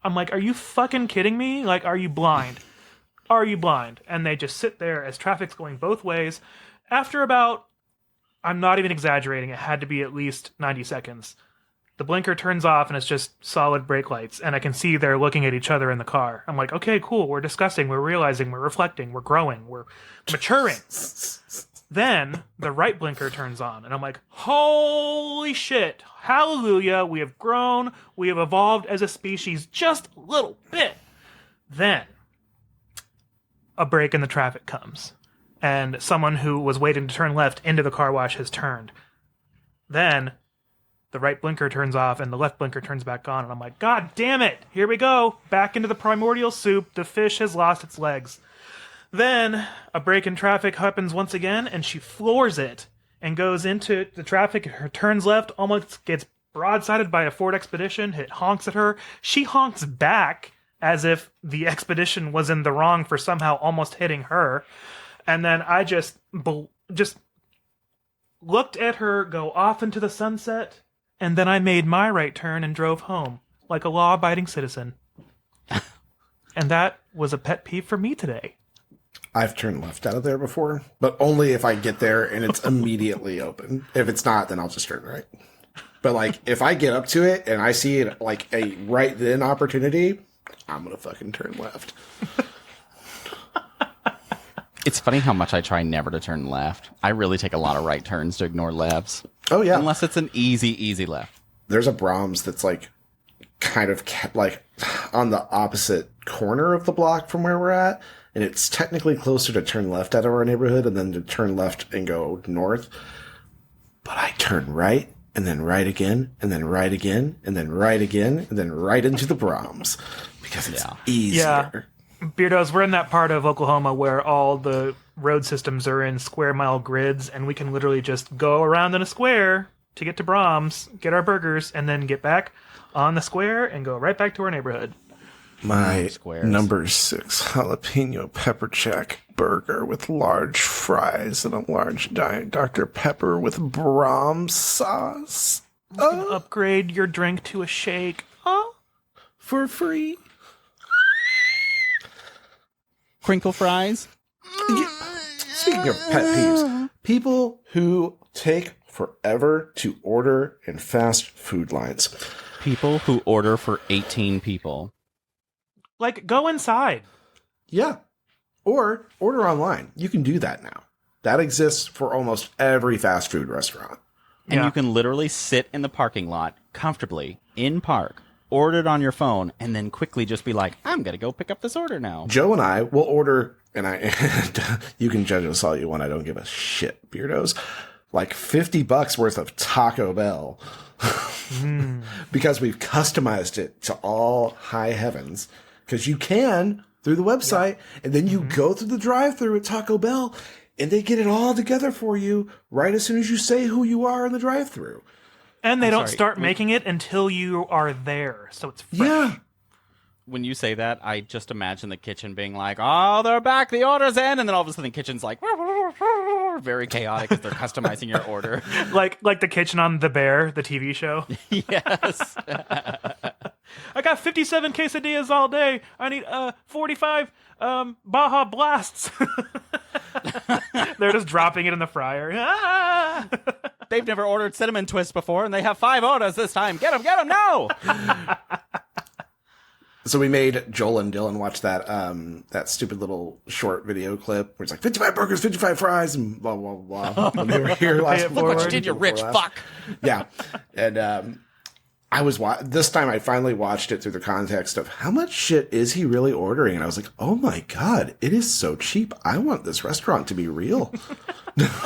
I'm like, are you fucking kidding me? Like, are you blind? Are you blind? And they just sit there as traffic's going both ways. After about, I'm not even exaggerating, it had to be at least 90 seconds. The blinker turns off, and it's just solid brake lights. And I can see they're looking at each other in the car. I'm like, okay, cool. We're discussing. We're realizing. We're reflecting. We're growing. We're maturing. Then the right blinker turns on, and I'm like, holy shit, hallelujah, we have grown, we have evolved as a species just a little bit. Then a break in the traffic comes, and someone who was waiting to turn left into the car wash has turned. Then the right blinker turns off, and the left blinker turns back on, and I'm like, God damn it, here we go, back into the primordial soup, the fish has lost its legs. Then a break in traffic happens once again, and she floors it and goes into the traffic. Her turns left, almost gets broadsided by a Ford Expedition. It honks at her. She honks back as if the Expedition was in the wrong for somehow almost hitting her. And then I just looked at her go off into the sunset, and then I made my right turn and drove home like a law-abiding citizen. And that was a pet peeve for me today. I've turned left out of there before, but only if I get there and it's immediately open. If it's not, then I'll just turn right. But like, if I get up to it and I see it like a right then opportunity, I'm gonna fucking turn left. It's funny how much I try never to turn left. I really take a lot of right turns to ignore lefts. Oh yeah, unless it's an easy left. There's a Brahms that's like kind of like on the opposite corner of the block from where we're at, and it's technically closer to turn left out of our neighborhood and then to turn left and go north. But I turn right and then right again and then right again and then right again and then right into the Brahms because it's easier. Yeah. Beardos, we're in that part of Oklahoma where all the road systems are in square mile grids, and we can literally just go around in a square to get to Brahms, get our burgers, and then get back on the square and go right back to our neighborhood. My number 6 jalapeno pepper jack burger with large fries and a large Diet Dr. Pepper with Brahms sauce. You can upgrade your drink to a shake. For free. Crinkle fries. Speaking of pet peeves, people who take forever to order in fast food lines. People who order for 18 people. Like, go inside. Yeah. Or order online. You can do that now. That exists for almost every fast food restaurant. And you can literally sit in the parking lot comfortably in park, order it on your phone, and then quickly just be like, I'm going to go pick up this order now. Joe and I will order, and you can judge us all you want. I don't give a shit, Beardos. Like $50 worth of Taco Bell. Because we've customized it to all high heavens. Because you can through the website, and then you go through the drive-thru at Taco Bell, and they get it all together for you right as soon as you say who you are in the drive-thru. And they don't start making it until you are there, so it's fresh. Yeah. When you say that, I just imagine the kitchen being like, oh, they're back, the order's in, and then all of a sudden the kitchen's like, very chaotic as they're customizing your order. Like the kitchen on The Bear, the TV show. Yes. I got 57 quesadillas all day. I need 45 Baja Blasts. They're just dropping it in the fryer. Ah! They've never ordered cinnamon twists before, and they have 5 orders this time. Get them, no! So we made Joel and Dylan watch that that stupid little short video clip where it's like 55 burgers, 55 fries, and blah, blah, blah. When they were here last week. Look what you did, you rich fuck. Yeah. And I was this time I finally watched it through the context of how much shit is he really ordering? And I was like, oh my God, it is so cheap. I want this restaurant to be real.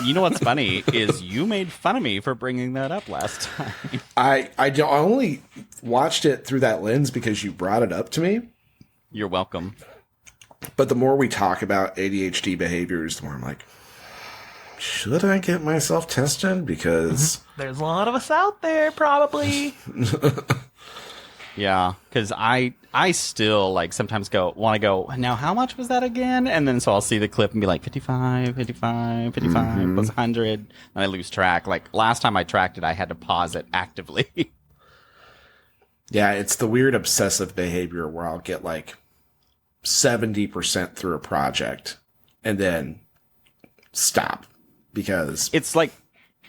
You know what's funny is you made fun of me for bringing that up last time. I only watched it through that lens because you brought it up to me. You're welcome. But the more we talk about ADHD behaviors, the more I'm like, should I get myself tested? Because there's a lot of us out there, probably. Yeah, because I still like sometimes want to go, now how much was that again? And then so I'll see the clip and be like 55 plus 100, and I lose track. Like last time I tracked it, I had to pause it actively. Yeah, it's the weird obsessive behavior where I'll get like 70% through a project and then stop because it's like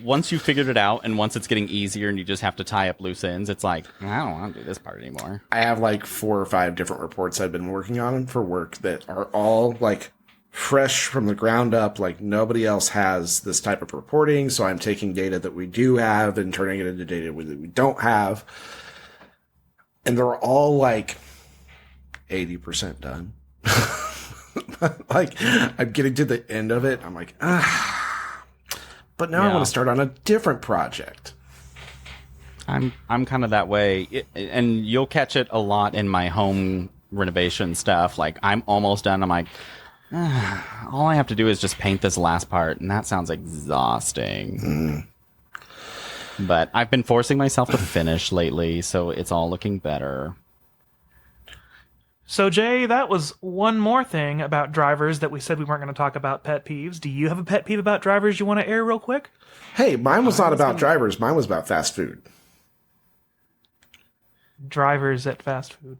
once you figured it out and once it's getting easier and you just have to tie up loose ends, it's like, I don't want to do this part anymore. I have like 4 or 5 different reports I've been working on for work that are all like fresh from the ground up. Like nobody else has this type of reporting. So I'm taking data that we do have and turning it into data that we don't have. And they're all like 80% done. Like I'm getting to the end of it. I'm like, but now I want to start on a different project. I'm kind of that way. And you'll catch it a lot in my home renovation stuff. Like I'm almost done. I'm like, All I have to do is just paint this last part, and that sounds exhausting. But I've been forcing myself to finish lately, so it's all looking better. So, Jay, that was one more thing about drivers that we said we weren't going to talk about pet peeves. Do you have a pet peeve about drivers you want to air real quick? Hey, mine was not about drivers. Mine was about fast food. Drivers at fast food.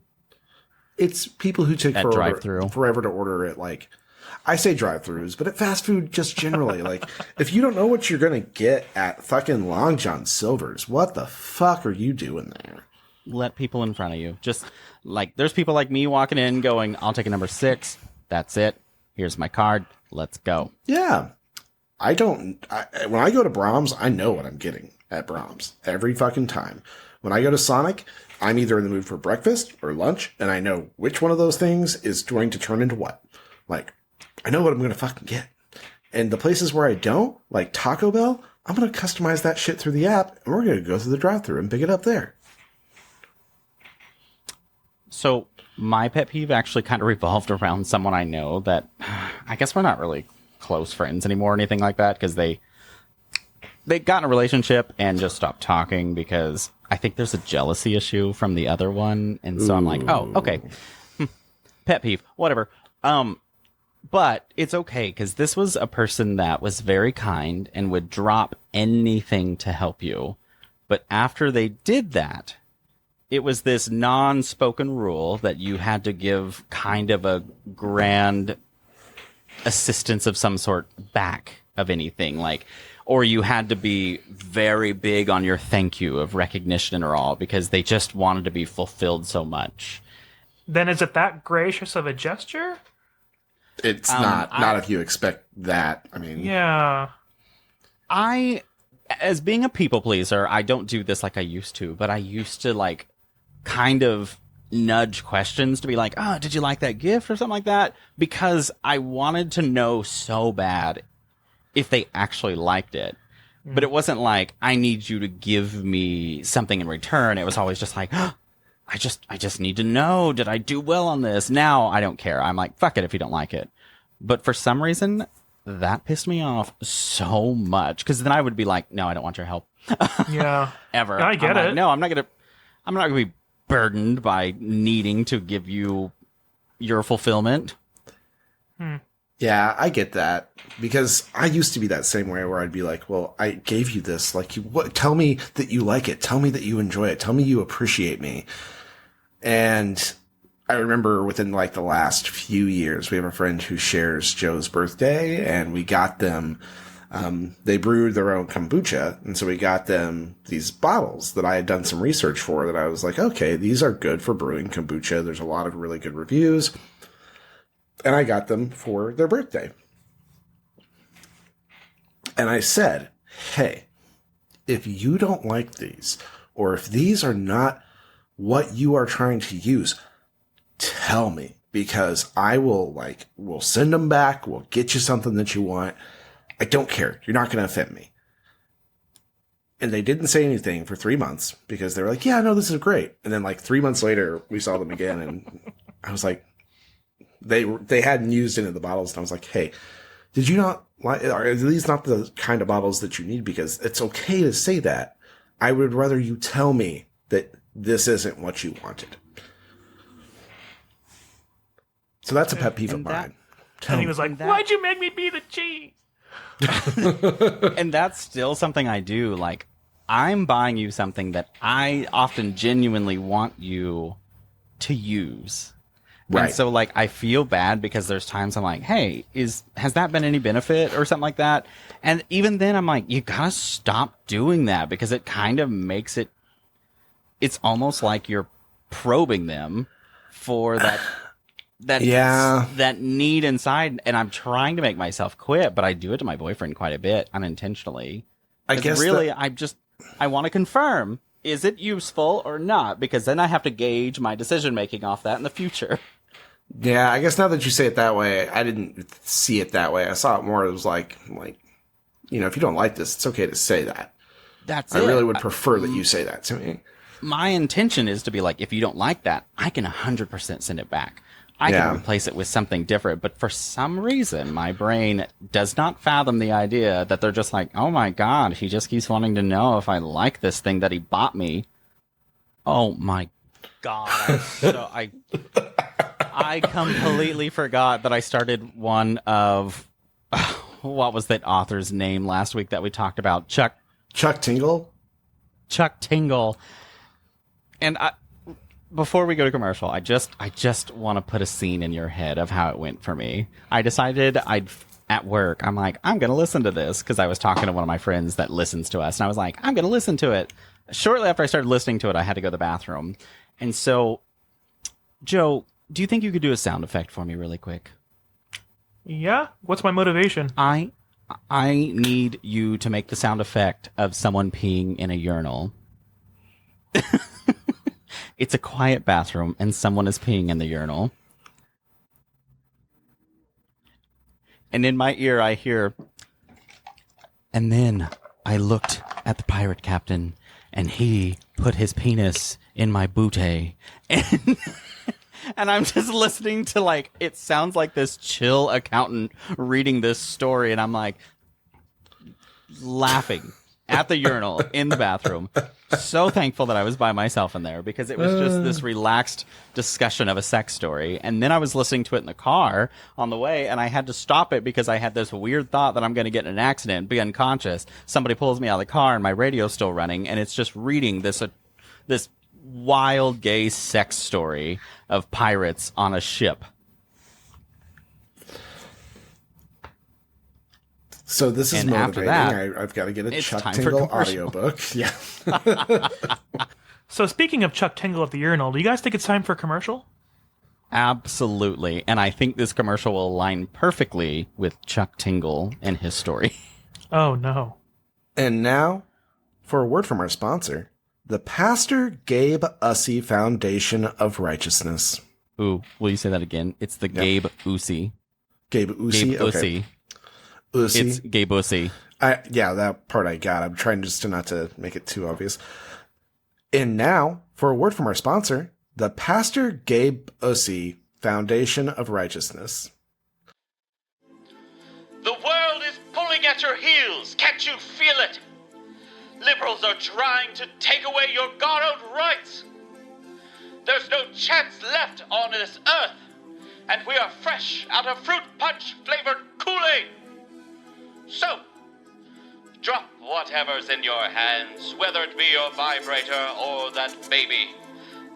It's people who take drive-thru. forever to order it. Like, I say drive-thrus, but at fast food, just generally, like, if you don't know what you're going to get at fucking Long John Silver's, what the fuck are you doing there? Let people in front of you. Just, like, there's people like me walking in going, I'll take a number 6. That's it. Here's my card. Let's go. Yeah. When I go to Brahms, I know what I'm getting at Brahms every fucking time. When I go to Sonic, I'm either in the mood for breakfast or lunch, and I know which one of those things is going to turn into what. Like, I know what I'm going to fucking get. And the places where I don't, like Taco Bell, I'm going to customize that shit through the app, and we're going to go through the drive-thru and pick it up there. So my pet peeve actually kind of revolved around someone I know that I guess we're not really close friends anymore or anything like that because they got in a relationship and just stopped talking because I think there's a jealousy issue from the other one. And so I'm like, oh, okay. Pet peeve, whatever. But it's okay because this was a person that was very kind and would drop anything to help you. But after they did that, it was this non-spoken rule that you had to give kind of a grand assistance of some sort back of anything, like, or you had to be very big on your thank you of recognition or all because they just wanted to be fulfilled so much. Then is it that gracious of a gesture? It's not if you expect that. I mean, yeah. As being a people pleaser, I don't do this like I used to, but I used to like kind of nudge questions to be like, oh, did you like that gift or something like that? Because I wanted to know so bad if they actually liked it. But it wasn't like, I need you to give me something in return. It was always just like, oh, I just need to know, did I do well on this? Now I don't care. I'm like, fuck it if you don't like it. But for some reason, that pissed me off so much. Because then I would be like, no, I don't want your help. Yeah. Ever. I get it. Like, no, I'm not going to be burdened by needing to give you your fulfillment. Yeah, I get that because I used to be that same way where I'd be like, well, I gave you this, like, tell me that you like it. Tell me that you enjoy it. Tell me you appreciate me. And I remember within like the last few years, we have a friend who shares Joe's birthday and we got them, they brewed their own kombucha. And so we got them these bottles that I had done some research for that I was like, okay, these are good for brewing kombucha. There's a lot of really good reviews. And I got them for their birthday. And I said, hey, if you don't like these, or if these are not what you are trying to use, tell me, because I we'll send them back. We'll get you something that you want. I don't care. You're not going to offend me. And they didn't say anything for 3 months because they were like, yeah, no, this is great. And then like 3 months later, we saw them again. And I was like, they hadn't used any of the bottles. And I was like, hey, did you not like, are these not the kind of bottles that you need? Because it's okay to say that. I would rather you tell me that this isn't what you wanted. So that's a pet peeve of mine. And he was like, why'd you make me be the cheese? And that's still something I do. Like, I'm buying you something that I often genuinely want you to use. Right. And so, like, I feel bad because there's times I'm like, hey, has that been any benefit or something like that? And even then I'm like, you gotta stop doing that because it kind of makes it's almost like you're probing them for that need inside. And I'm trying to make myself quit, but I do it to my boyfriend quite a bit unintentionally. I guess really, I want to confirm, is it useful or not? Because then I have to gauge my decision making off that in the future. Yeah, I guess now that you say it that way, I didn't see it that way. I saw it more as like, you know, if you don't like this, it's okay to say that. That's I really would prefer that you say that to me. My intention is to be like, if you don't like that, I can 100% send it back. I Yeah. can replace it with something different. But for some reason, my brain does not fathom the idea that they're just like, oh my God, he just keeps wanting to know if I like this thing that he bought me. Oh my God. I completely forgot that I started one of, what was that author's name last week that we talked about? Chuck Tingle? Chuck Tingle. And before we go to commercial, I just want to put a scene in your head of how it went for me. I decided at work, I'm like, I'm going to listen to this because I was talking to one of my friends that listens to us. And I was like, I'm going to listen to it. Shortly after I started listening to it, I had to go to the bathroom. And so, Joe, do you think you could do a sound effect for me really quick? Yeah? What's my motivation? I need you to make the sound effect of someone peeing in a urinal. It's a quiet bathroom, and someone is peeing in the urinal. And in my ear, I hear, and then I looked at the pirate captain, and he put his penis in my booty. And, and I'm just listening to, like, it sounds like this chill accountant reading this story, and I'm like, laughing at the urinal in the bathroom. So thankful that I was by myself in there because it was just this relaxed discussion of a sex story. And then I was listening to it in the car on the way, and I had to stop it because I had this weird thought that I'm going to get in an accident, be unconscious. Somebody pulls me out of the car, and my radio's still running, and it's just reading this wild gay sex story of pirates on a ship. So this is And after motivating. that, I've got to get a it's Chuck time for Tingle commercial. audiobook. Yeah. So speaking of Chuck Tingle at the urinal, do you guys think it's time for a commercial? Absolutely. And I think this commercial will align perfectly with Chuck Tingle and his story. Oh, no. And now, for a word from our sponsor, the Pastor Gabe Ussey Foundation of Righteousness. Ooh, will you say that again? It's the Gabe Ussey. Gabe Ussey? Gabe Okay. Ussey. Ussey. It's Gabe Ussey. Yeah, that part I got. I'm trying just to not to make it too obvious. And now, for a word from our sponsor, the Pastor Gabe Ussey Foundation of Righteousness. The world is pulling at your heels. Can't you feel it? Liberals are trying to take away your God-owned rights. There's no chance left on this earth, and we are fresh out of fruit punch-flavored Kool-Aid. So, drop whatever's in your hands, whether it be your vibrator or that baby,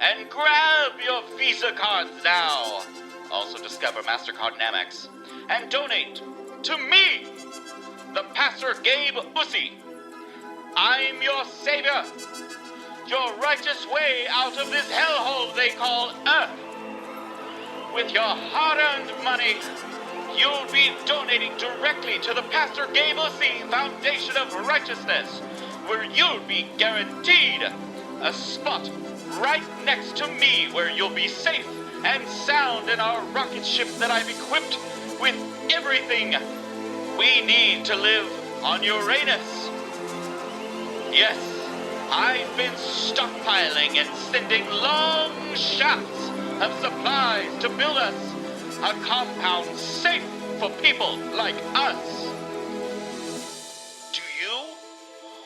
and grab your Visa cards now. Also discover MasterCard and Amex, and donate to me, the Pastor Gabe Ussey. I'm your savior, your righteous way out of this hellhole they call Earth. With your hard-earned money, you'll be donating directly to the Pastor Gabe Ussey Foundation of Righteousness, where you'll be guaranteed a spot right next to me where you'll be safe and sound in our rocket ship that I've equipped with everything we need to live on Uranus. Yes, I've been stockpiling and sending long shafts of supplies to build us a compound safe for people like us. Do you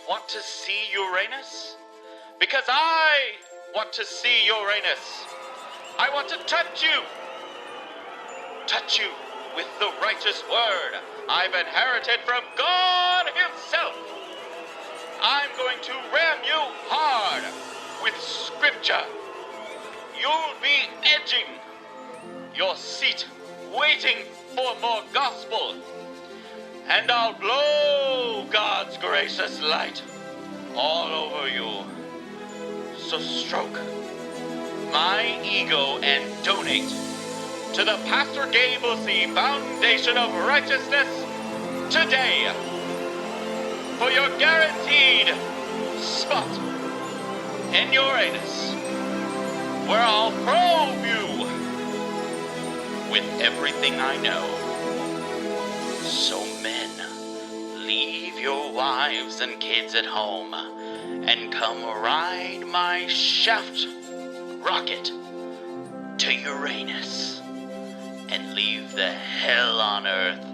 want to see Uranus? Because I want to see Uranus. I want to touch you. Touch you with the righteous word I've inherited from God Himself. I'm going to ram you hard with scripture. You'll be edging your seat, waiting for more gospel. And I'll blow God's gracious light all over you. So stroke my ego and donate to the Pastor Gabe Ussey Foundation of Righteousness today for your guaranteed spot in Uranus, where I'll probe you with everything I know. So men, leave your wives and kids at home and come ride my shaft rocket to Uranus. and leave the hell on earth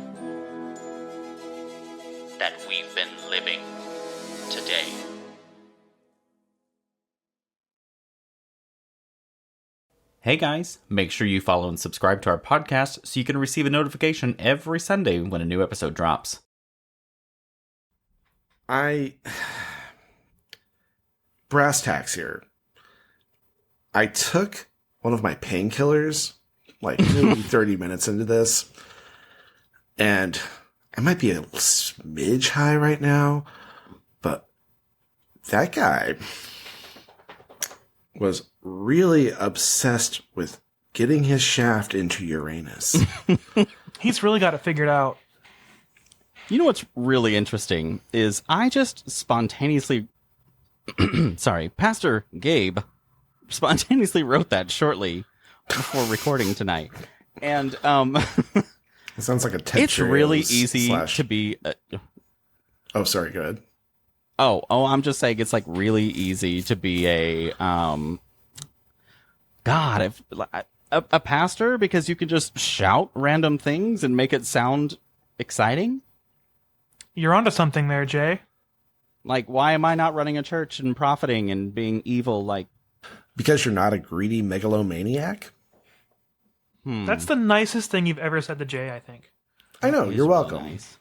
that we've been living today. Hey guys, make sure you follow and subscribe to our podcast so you can receive a notification every Sunday when a new episode drops. Brass tacks here. I took one of my painkillers like maybe 30 minutes into this, and I might be a smidge high right now, but that guy was really obsessed with getting his shaft into Uranus. He's really got it figured out. You know what's really interesting is I just spontaneously, Pastor Gabe spontaneously wrote that shortly before recording tonight. And It sounds like a Ted it's really Cheerios easy slash- to be... Oh, sorry, go ahead. Oh, I'm just saying it's like really easy to be a pastor because you can just shout random things and make it sound exciting. You're onto something there, Jay. Like, why am I not running a church and profiting and being evil? Like, Because you're not a greedy megalomaniac? That's the nicest thing you've ever said to Jay, I think. I know, That is you're really welcome. nice.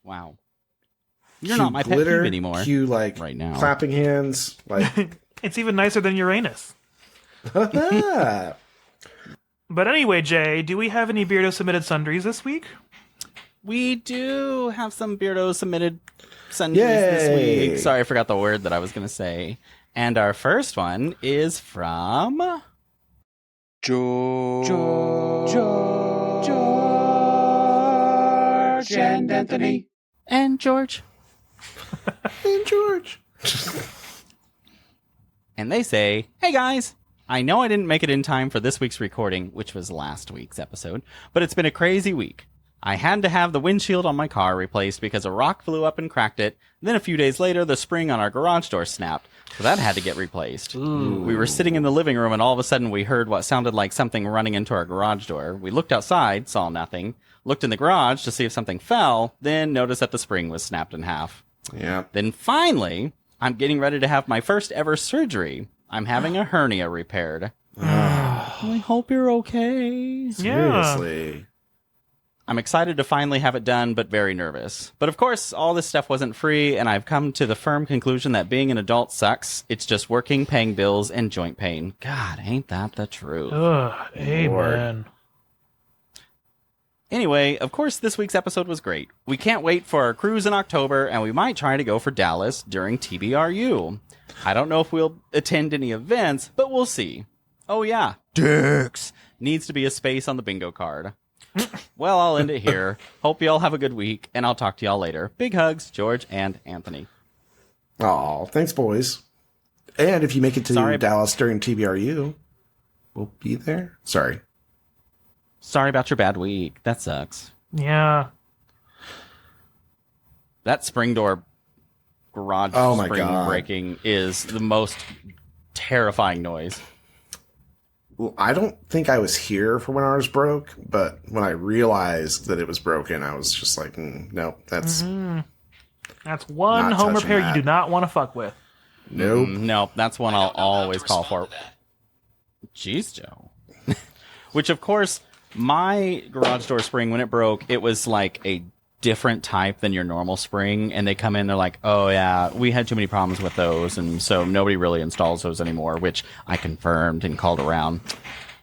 Wow. You're not my pet glitter, peeve anymore. Cue, like, right now. clapping hands. Like, It's even nicer than Uranus. ah. But anyway, Jay, do we have any Beardo submitted sundries this week? We do have some Beardo submitted sundries this Yay. week. Sorry, I forgot the word that I was going to say. And our first one is from... George and Anthony. And George. And George. And they say, hey guys, I know I didn't make it in time for this week's recording, which was last week's episode, but it's been a crazy week. I had to have the windshield on my car replaced because a rock flew up and cracked it. Then a few days later, the spring on our garage door snapped, so that had to get replaced. We were sitting in the living room and all of a sudden we heard what sounded like something running into our garage door. We looked outside, saw nothing, looked in the garage to see if something fell, then noticed that the spring was snapped in half. Yeah. Then finally, I'm getting ready to have my first ever surgery. I'm having a hernia repaired. I hope you're okay. Seriously. I'm excited to finally have it done, but very nervous. But of course, all this stuff wasn't free, and I've come to the firm conclusion that being an adult sucks. It's just working, paying bills, and joint pain. God, ain't that the truth? Ugh, amen. Anyway, of course, this week's episode was great. We can't wait for our cruise in October, and we might try to go for Dallas during TBRU. I don't know if we'll attend any events, but we'll see. Oh yeah, dicks! Needs to be a space on the bingo card. Well, I'll end it here. Hope y'all have a good week, and I'll talk to y'all later. Big hugs, George and Anthony. Aw, thanks, boys. And if you make it to Sorry. Dallas during TBRU, we'll be there. Sorry. Sorry about your bad week. That sucks. Yeah. That spring door garage Oh my spring God. breaking is the most terrifying noise. Well, I don't think I was here for when ours broke, but when I realized that it was broken, I was just like, no, that's That's one Not home touching repair that. you do not want to fuck with. nope. No, that's one I'll always call for. Jeez, Joe. Which, of course, my garage door spring, when it broke, it was like a different type than your normal spring. And they come in, they're like, oh, yeah, we had too many problems with those. And so nobody really installs those anymore, which I confirmed and called around.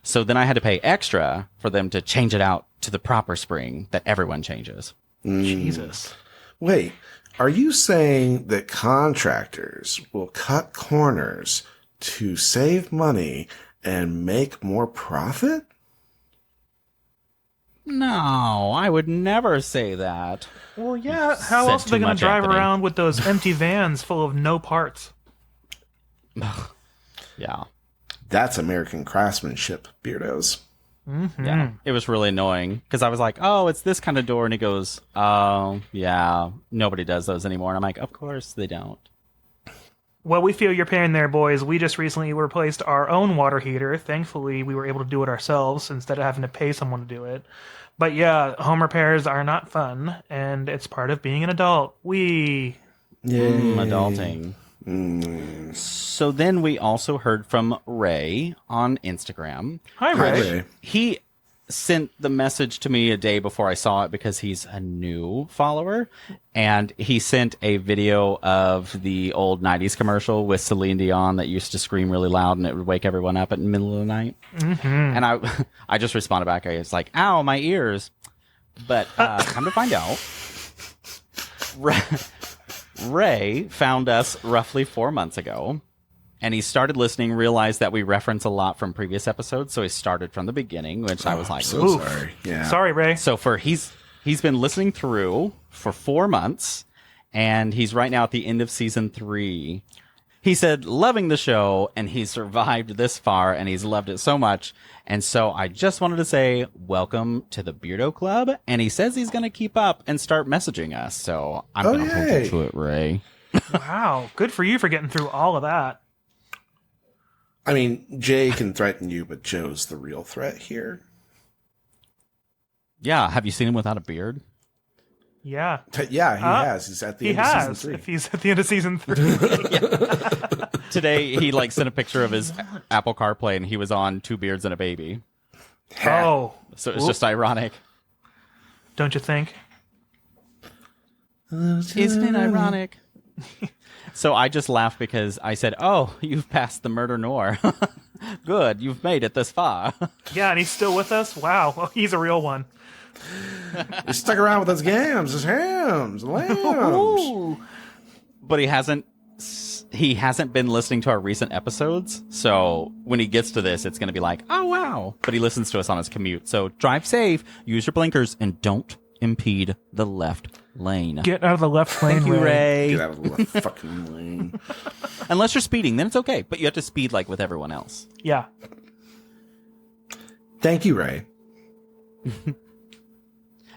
So then I had to pay extra for them to change it out to the proper spring that everyone changes. Jesus. Wait, are you saying that contractors will cut corners to save money and make more profit? No, I would never say that. Well, yeah. How Said else are too they going much, to drive Anthony. around with those empty vans full of no parts? Yeah. That's American craftsmanship, beardos. Yeah, it was really annoying because I was like, "Oh, it's this kind of door," and he goes, "Oh, yeah, nobody does those anymore." And I'm like, "Of course they don't." Well, we feel your pain there, boys. We just recently replaced our own water heater. Thankfully, we were able to do it ourselves instead of having to pay someone to do it. But yeah, home repairs are not fun, and it's part of being an adult. Adulting. So then we also heard from Ray on Instagram. Hi, Ray. He sent the message to me a day before I saw it because he's a new follower, and he sent a video of the old 90s commercial with Celine Dion that used to scream really loud and it would wake everyone up in the middle of the night. And I just responded back. I was like, ow, my ears. But come to find out, Ray found us roughly 4 months ago, and he started listening, realized that we reference a lot from previous episodes, so he started from the beginning, which I was like, so sorry. Yeah. Sorry, Ray. So he's been listening through for 4 months, and he's right now at the end of season 3. He said, loving the show, and he survived this far, and he's loved it so much. And so I just wanted to say, welcome to the Beardo Club. And he says he's going to keep up and start messaging us. So I'm going to hold you to it, Ray. Wow. Good for you for getting through all of that. I mean, Jay can threaten you, but Joe's the real threat here. Yeah. Have you seen him without a beard? Yeah. Yeah, he has. He's at the end of season 3. If he's at the end of season 3. Today, he sent a picture of his Apple CarPlay, and he was on 2 beards and a baby. Oh. So it's just ironic. Don't you think? Isn't it ironic? So I just laughed because I said, oh, you've passed the murder noir. Good, you've made it this far. Yeah, and he's still with us? Wow, well, he's a real one. He stuck around with us games, his hams, lambs. But he hasn't been listening to our recent episodes, so when he gets to this, it's going to be like, oh, wow. But he listens to us on his commute. So drive safe, use your blinkers, and don't impede the left lane. Get out of the left lane, Thank you, Ray. Get out of the left fucking lane. Unless you're speeding, then it's okay. But you have to speed like with everyone else. Yeah. Thank you, Ray.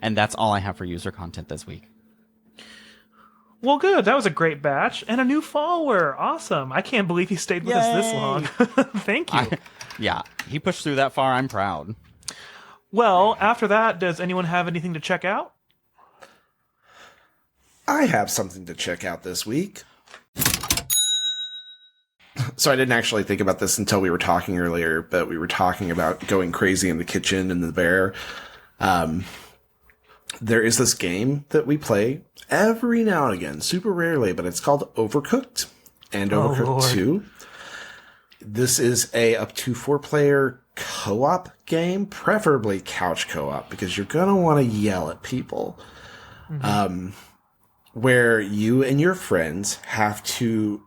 And that's all I have for user content this week. Well, good. That was a great batch. And a new follower. Awesome. I can't believe he stayed with us this long. Thank you. Yeah, he pushed through that far. I'm proud. Well, after that, does anyone have anything to check out? I have something to check out this week. So I didn't actually think about this until we were talking earlier, but we were talking about going crazy in the kitchen and the bear. There is this game that we play every now and again, super rarely, but it's called Overcooked and Overcooked 2. This is a up to 4-player co-op game, preferably couch co-op, because you're going to want to yell at people. Where you and your friends have to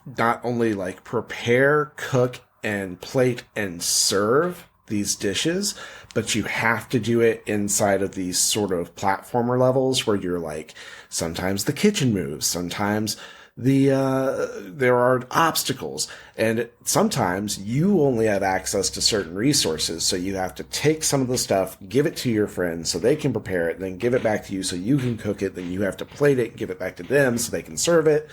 not only like prepare, cook, and plate and serve these dishes, but you have to do it inside of these sort of platformer levels where you're like, sometimes the kitchen moves, sometimes there are obstacles, and sometimes you only have access to certain resources, so you have to take some of the stuff, give it to your friends so they can prepare it, then give it back to you so you can cook it, then you have to plate it and give it back to them so they can serve it.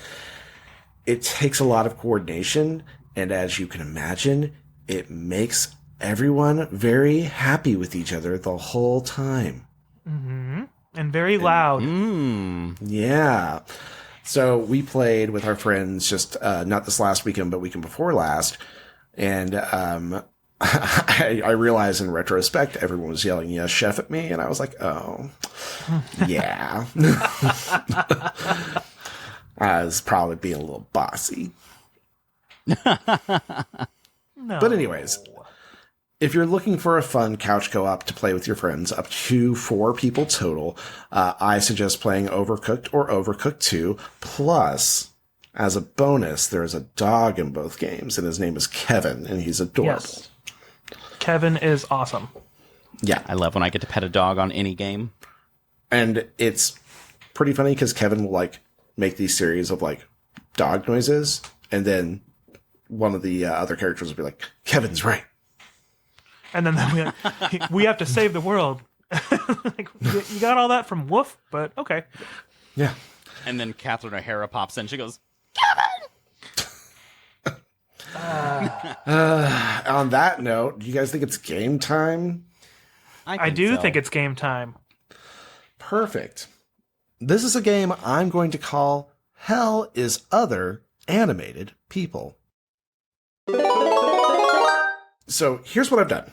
It takes a lot of coordination, and as you can imagine, it makes everyone very happy with each other the whole time. Mm-hmm. And very loud. Yeah. So we played with our friends just not this last weekend, but weekend before last. And I realized in retrospect, everyone was yelling, yes, chef at me. And I was like, oh, yeah. I was probably being a little bossy. No. But anyways, if you're looking for a fun couch co-op to play with your friends, up to 4 people total, I suggest playing Overcooked or Overcooked 2. Plus, as a bonus, there's a dog in both games, and his name is Kevin, and he's adorable. Yes. Kevin is awesome. Yeah. I love when I get to pet a dog on any game. And it's pretty funny because Kevin will like make these series of like dog noises, and then one of the other characters will be like, Kevin's right. And then we have to save the world. Like, you got all that from Woof, but okay. Yeah. And then Catherine O'Hara pops in. She goes, On that note, do you guys think it's game time? I do think it's game time. Perfect. This is a game I'm going to call Hell is Other Animated People. So here's what I've done.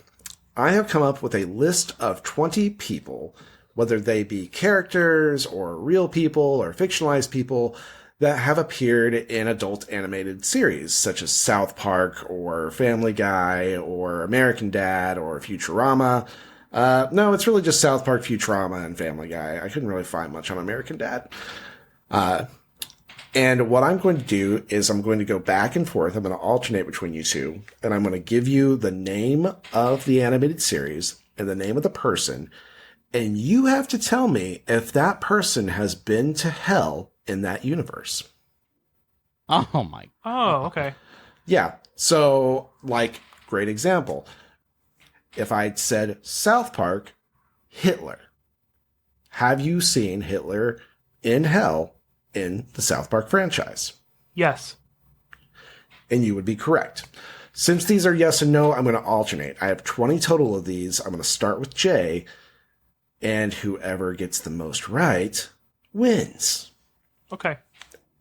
I have come up with a list of 20 people, whether they be characters or real people or fictionalized people, that have appeared in adult animated series, such as South Park or Family Guy or American Dad or Futurama. No, it's really just South Park, Futurama, and Family Guy. I couldn't really find much on American Dad. And what I'm going to do is I'm going to go back and forth. I'm going to alternate between you two, and I'm going to give you the name of the animated series and the name of the person, and you have to tell me if that person has been to hell in that universe. Oh my. Oh, okay. Yeah. So, like, great example. If I'd said South Park, Hitler. Have you seen Hitler in hell in the South Park franchise? Yes. And you would be correct. Since these are yes and no, I'm going to alternate. I have 20 total of these. I'm going to start with Jay, and whoever gets the most right wins. Okay.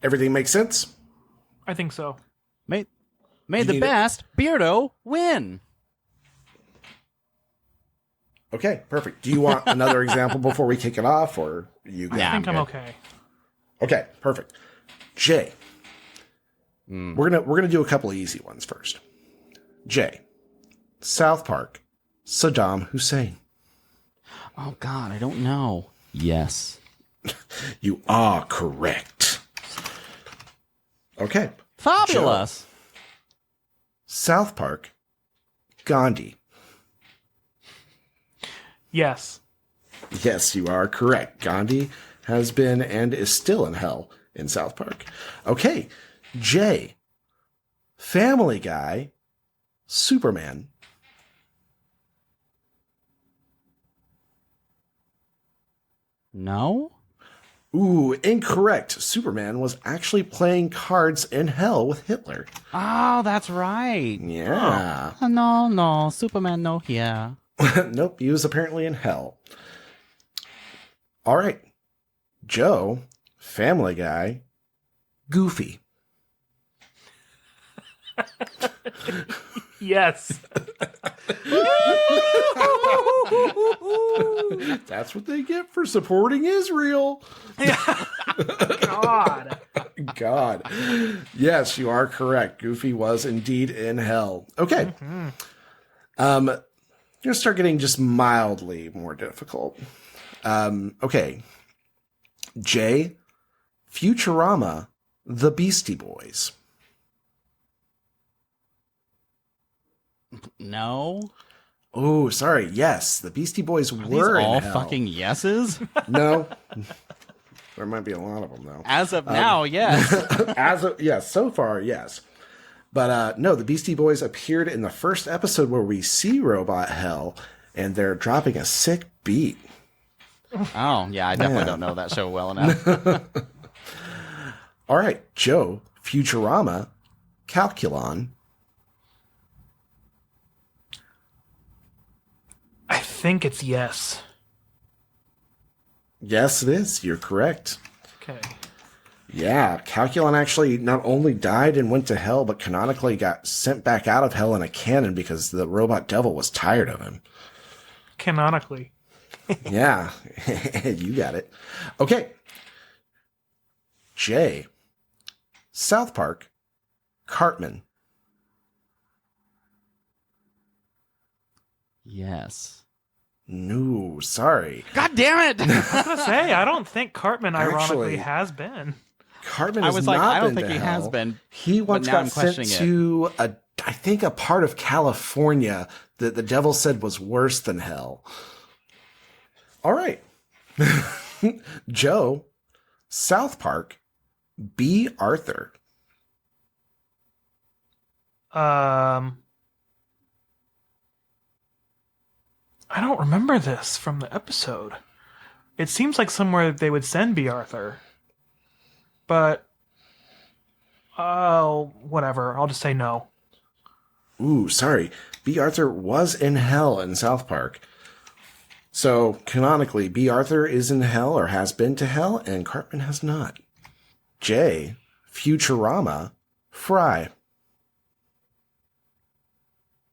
Everything makes sense? I think so. May the best beardo win. Okay, perfect. Do you want another example before we kick it off, or you good? I think I'm good. okay. Okay, perfect. Jay, we're gonna do a couple of easy ones first. Jay, South Park, Saddam Hussein. Oh God, I don't know. Yes. You are correct. Okay. Fabulous. Joe, South Park, Gandhi. Yes. Yes, you are correct. Gandhi has been and is still in hell in South Park. Okay. Jay, Family Guy, Superman. No. Ooh, incorrect. Superman was actually playing cards in hell with Hitler. Oh, that's right. Yeah. Oh, no. Superman, no here. Nope, he was apparently in hell. All right. Joe, Family Guy, Goofy. Yes. That's what they get for supporting Israel. God. God. Yes, you are correct. Goofy was indeed in hell. Okay. Going to start getting just mildly more difficult. Okay. Jay, Futurama, The Beastie Boys. No. Oh, sorry. Yes, the Beastie Boys Are these were all in hell. fucking yeses? No. There might be a lot of them, though. As of now, yes. Yes, so far, yes. But no, the Beastie Boys appeared in the first episode where we see Robot Hell, and they're dropping a sick beat. Oh, yeah, I definitely don't know that show well enough. All right, Joe, Futurama, Calculon. I think it's yes. Yes, it is. You're correct. Okay. Yeah, Calculon actually not only died and went to hell, but canonically got sent back out of hell in a cannon because the robot devil was tired of him. Canonically. Yeah, you got it. Okay. Jay, South Park, Cartman. Yes. No, sorry. God damn it! I was going to say, I don't think Cartman ironically Actually, has been. Cartman I has was not like, I don't been think to he hell. has been. He once now got I'm sent questioning to I think a part of California that the devil said was worse than hell. All right. Joe, South Park, Bea Arthur. I don't remember this from the episode. It seems like somewhere they would send Bea Arthur. But, whatever. I'll just say no. Ooh, sorry. Bea Arthur was in hell in South Park. So, canonically, Bea Arthur is in hell or has been to hell, and Cartman has not. J. Futurama. Fry.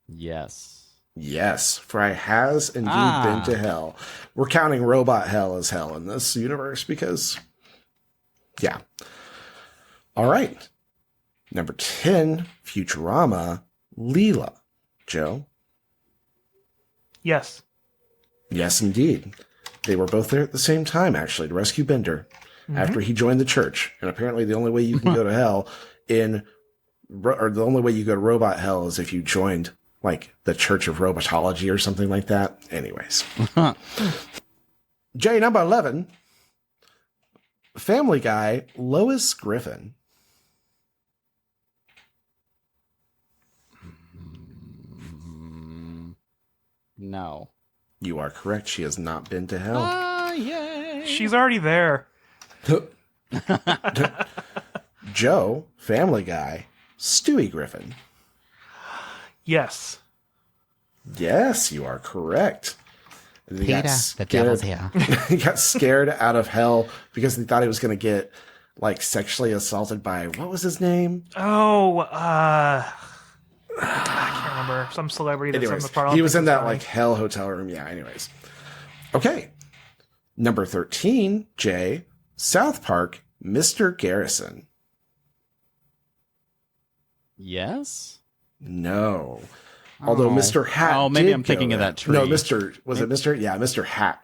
Yes. Yes, Fry has indeed been to hell. We're counting robot hell as hell in this universe because, yeah. All right. Number 10, Futurama. Leela. Joe? Yes. Yes, indeed. They were both there at the same time, actually, to rescue Bender after he joined the church. And apparently the only way you can go to hell or the only way you go to robot hell is if you joined, like, the Church of Robotology or something like that. Anyways. J, number 11. Family Guy, Lois Griffin. No. You are correct. She has not been to hell. Yay. She's already there. Joe, Family Guy, Stewie Griffin. Yes. Yes, you are correct. And he got Peter, the scared- devil's here. He got scared out of hell because he thought he was going to get, like, sexually assaulted by, what was his name? Oh, I can't remember. Some celebrity that's on Anyways, the part. he was in that, like, hell hotel room. Yeah, anyways. Okay. Number 13, Jay, South Park, Mr. Garrison. Yes? No. Although Oh. Mr. Hat. Oh, maybe did I'm go thinking of there. that tree. No, was it Mr.? Yeah, Mr. Hat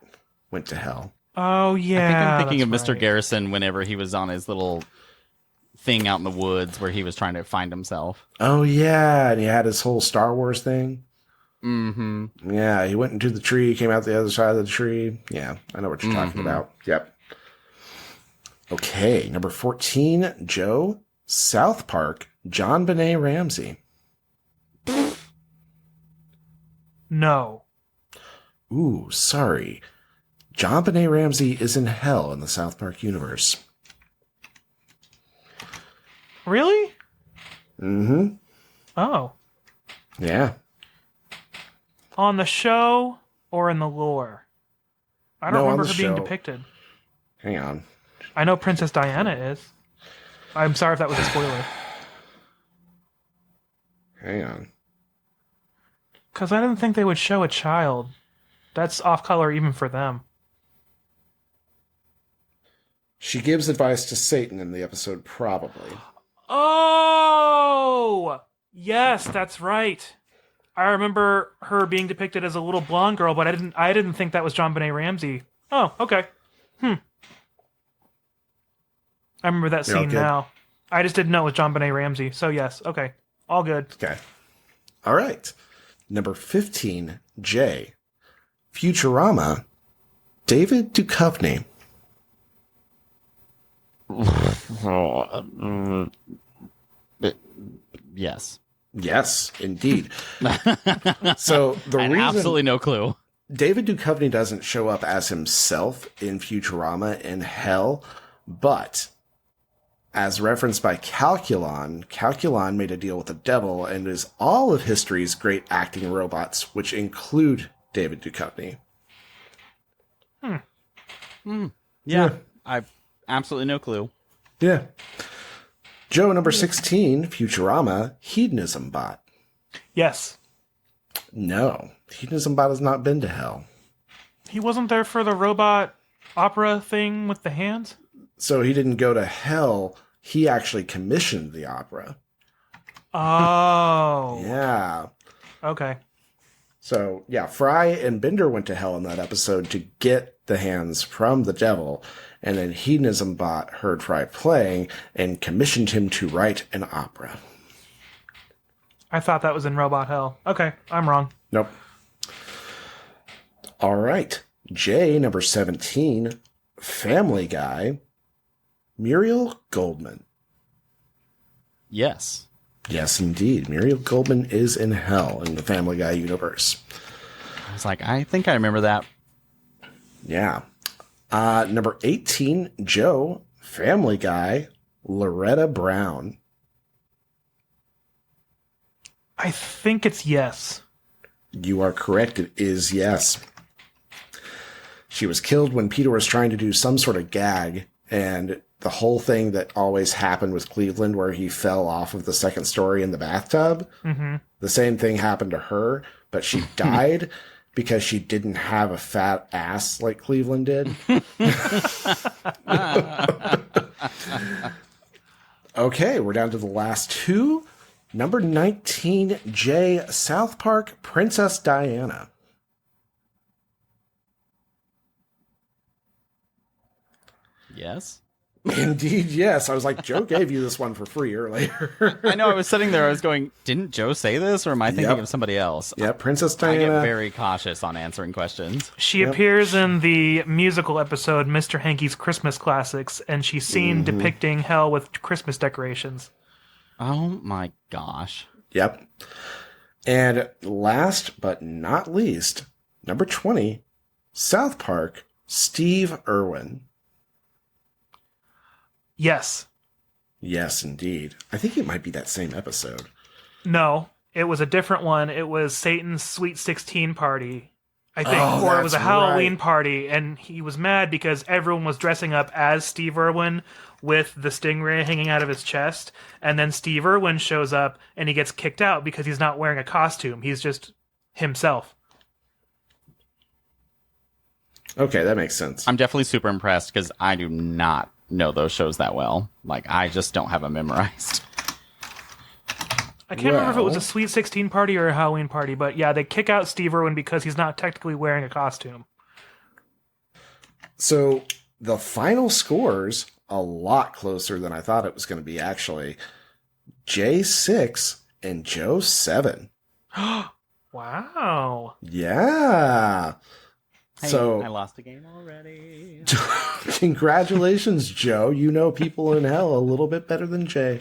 went to hell. Oh, yeah. I think I'm thinking of that's Mr. right. Garrison whenever he was on his little thing out in the woods where he was trying to find himself. Oh, yeah. And he had his whole Star Wars thing. Mm-hmm. Yeah, he went into the tree, came out the other side of the tree. Yeah, I know what you're talking about. Yep. Okay, number 14, Joe, South Park, John Benet Ramsey. No. Ooh, sorry. John Benet Ramsey is in hell in the South Park universe. Really? Mm-hmm. Oh. Yeah. On the show or in the lore? I don't No, on remember the her being show. depicted. Hang on. I know Princess Diana is. I'm sorry if that was a spoiler. Hang on. Because I didn't think they would show a child. That's off color even for them. She gives advice to Satan in the episode, probably. Oh! Yes, that's right. I remember her being depicted as a little blonde girl, but I didn't think that was John Benet Ramsey. Oh, okay. I remember that You're all scene good? now. I just didn't know it was John Benet Ramsey. So yes, okay. All good. Okay. All right. Number 15, J. Futurama, David Duchovny. Yes. Yes, indeed. So the I had reason absolutely no clue. David Duchovny doesn't show up as himself in Futurama in hell, but as referenced by Calculon, Calculon made a deal with the devil and is all of history's great acting robots, which include David Duchovny. Yeah. I've absolutely no clue. Yeah. Joe, number 16, Futurama, Hedonism Bot. Yes. No, Hedonism Bot has not been to hell. He wasn't there for the robot opera thing with the hands? So he didn't go to hell. He actually commissioned the opera. Oh. Yeah. Okay. So, yeah, Fry and Bender went to hell in that episode to get the hands from the devil, and then Hedonism Bot heard Fry playing and commissioned him to write an opera. I thought that was in Robot Hell. Okay, I'm wrong. Nope. All right. J, number 17, Family Guy, Muriel Goldman. Yes. Yes, indeed. Muriel Goldman is in hell in the Family Guy universe. I was like, I think I remember that. Yeah. Number 18, Joe, Family Guy, Loretta Brown. I think it's yes. You are correct. It is yes. She was killed when Peter was trying to do some sort of gag, and the whole thing that always happened with Cleveland where he fell off of the second story in the bathtub, the same thing happened to her, but she died because she didn't have a fat ass like Cleveland did. Okay, we're down to the last two. Number 19, J, South Park, Princess Diana. Yes. Indeed, yes. I was like, Joe gave you this one for free earlier. I know, I was sitting there, I was going, didn't Joe say this, or am I thinking of somebody else? Yeah, Princess I Diana. get very cautious on answering questions. She appears in the musical episode Mr. Hanky's Christmas Classics, and she's seen depicting hell with Christmas decorations. Oh my gosh. Yep. And last but not least, number 20, South Park, Steve Irwin. Yes. Yes, indeed. I think it might be that same episode. No, it was a different one. It was Satan's Sweet 16 party, I think, or it was a that's Halloween right. party, and he was mad because everyone was dressing up as Steve Irwin with the stingray hanging out of his chest, and then Steve Irwin shows up and he gets kicked out because he's not wearing a costume. He's just himself. Okay, that makes sense. I'm definitely super impressed because I do not know those shows that well. Like, I just don't have them memorized. I can't remember if it was a Sweet 16 party or a Halloween party, but yeah, they kick out Steve Irwin because he's not technically wearing a costume. So the final scores, a lot closer than I thought it was going to be, actually. Jay 6 and Joe 7. Wow. Yeah. Hey, So I lost a game already. congratulations, Joe. You know people in hell a little bit better than Jay.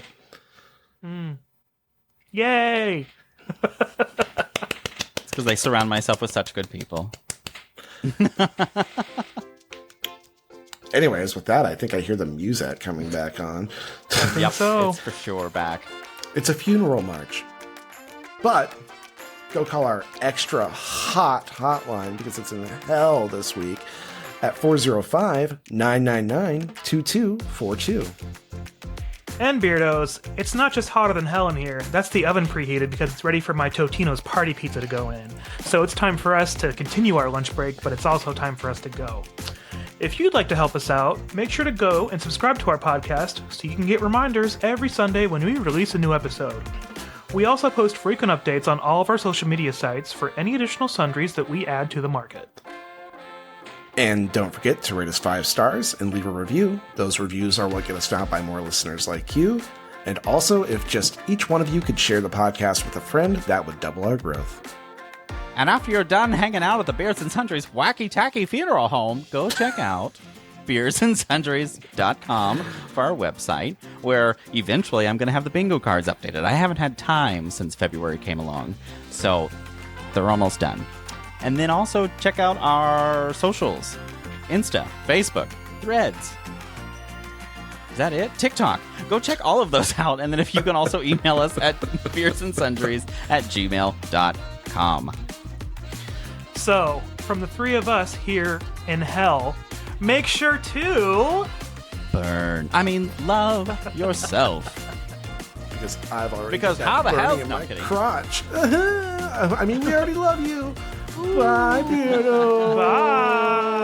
Yay! It's because I surround myself with such good people. Anyways, with that, I think I hear the musette coming back on. Yep, so. it's for sure back. It's a funeral march. But go call our extra hot hotline because it's in hell this week at 405-999-2242. And Beardos, it's not just hotter than hell in here. That's the oven preheated because it's ready for my Totino's party pizza to go in. So it's time for us to continue our lunch break, but it's also time for us to go. If you'd like to help us out, make sure to go and subscribe to our podcast so you can get reminders every Sunday when we release a new episode. We also post frequent updates on all of our social media sites for any additional sundries that we add to the market. And don't forget to rate us 5 stars and leave a review. Those reviews are what get us found by more listeners like you. And also, if just each one of you could share the podcast with a friend, that would double our growth. And after you're done hanging out at the Beards and Sundries Wacky Tacky Funeral Home, go check out bearsandsundries.com for our website, where eventually I'm going to have the bingo cards updated. I haven't had time since February came along, so they're almost done. And then also check out our socials. Insta, Facebook, Threads. Is that it? TikTok. Go check all of those out. And then if you can also email us at bearsandsundries@gmail.com. So, from the three of us here in hell, make sure to... love yourself. Because I've already Because got how the burning hell- in no, my I'm kidding. crotch. I mean, we already love you. Bye, Beardo. Bye!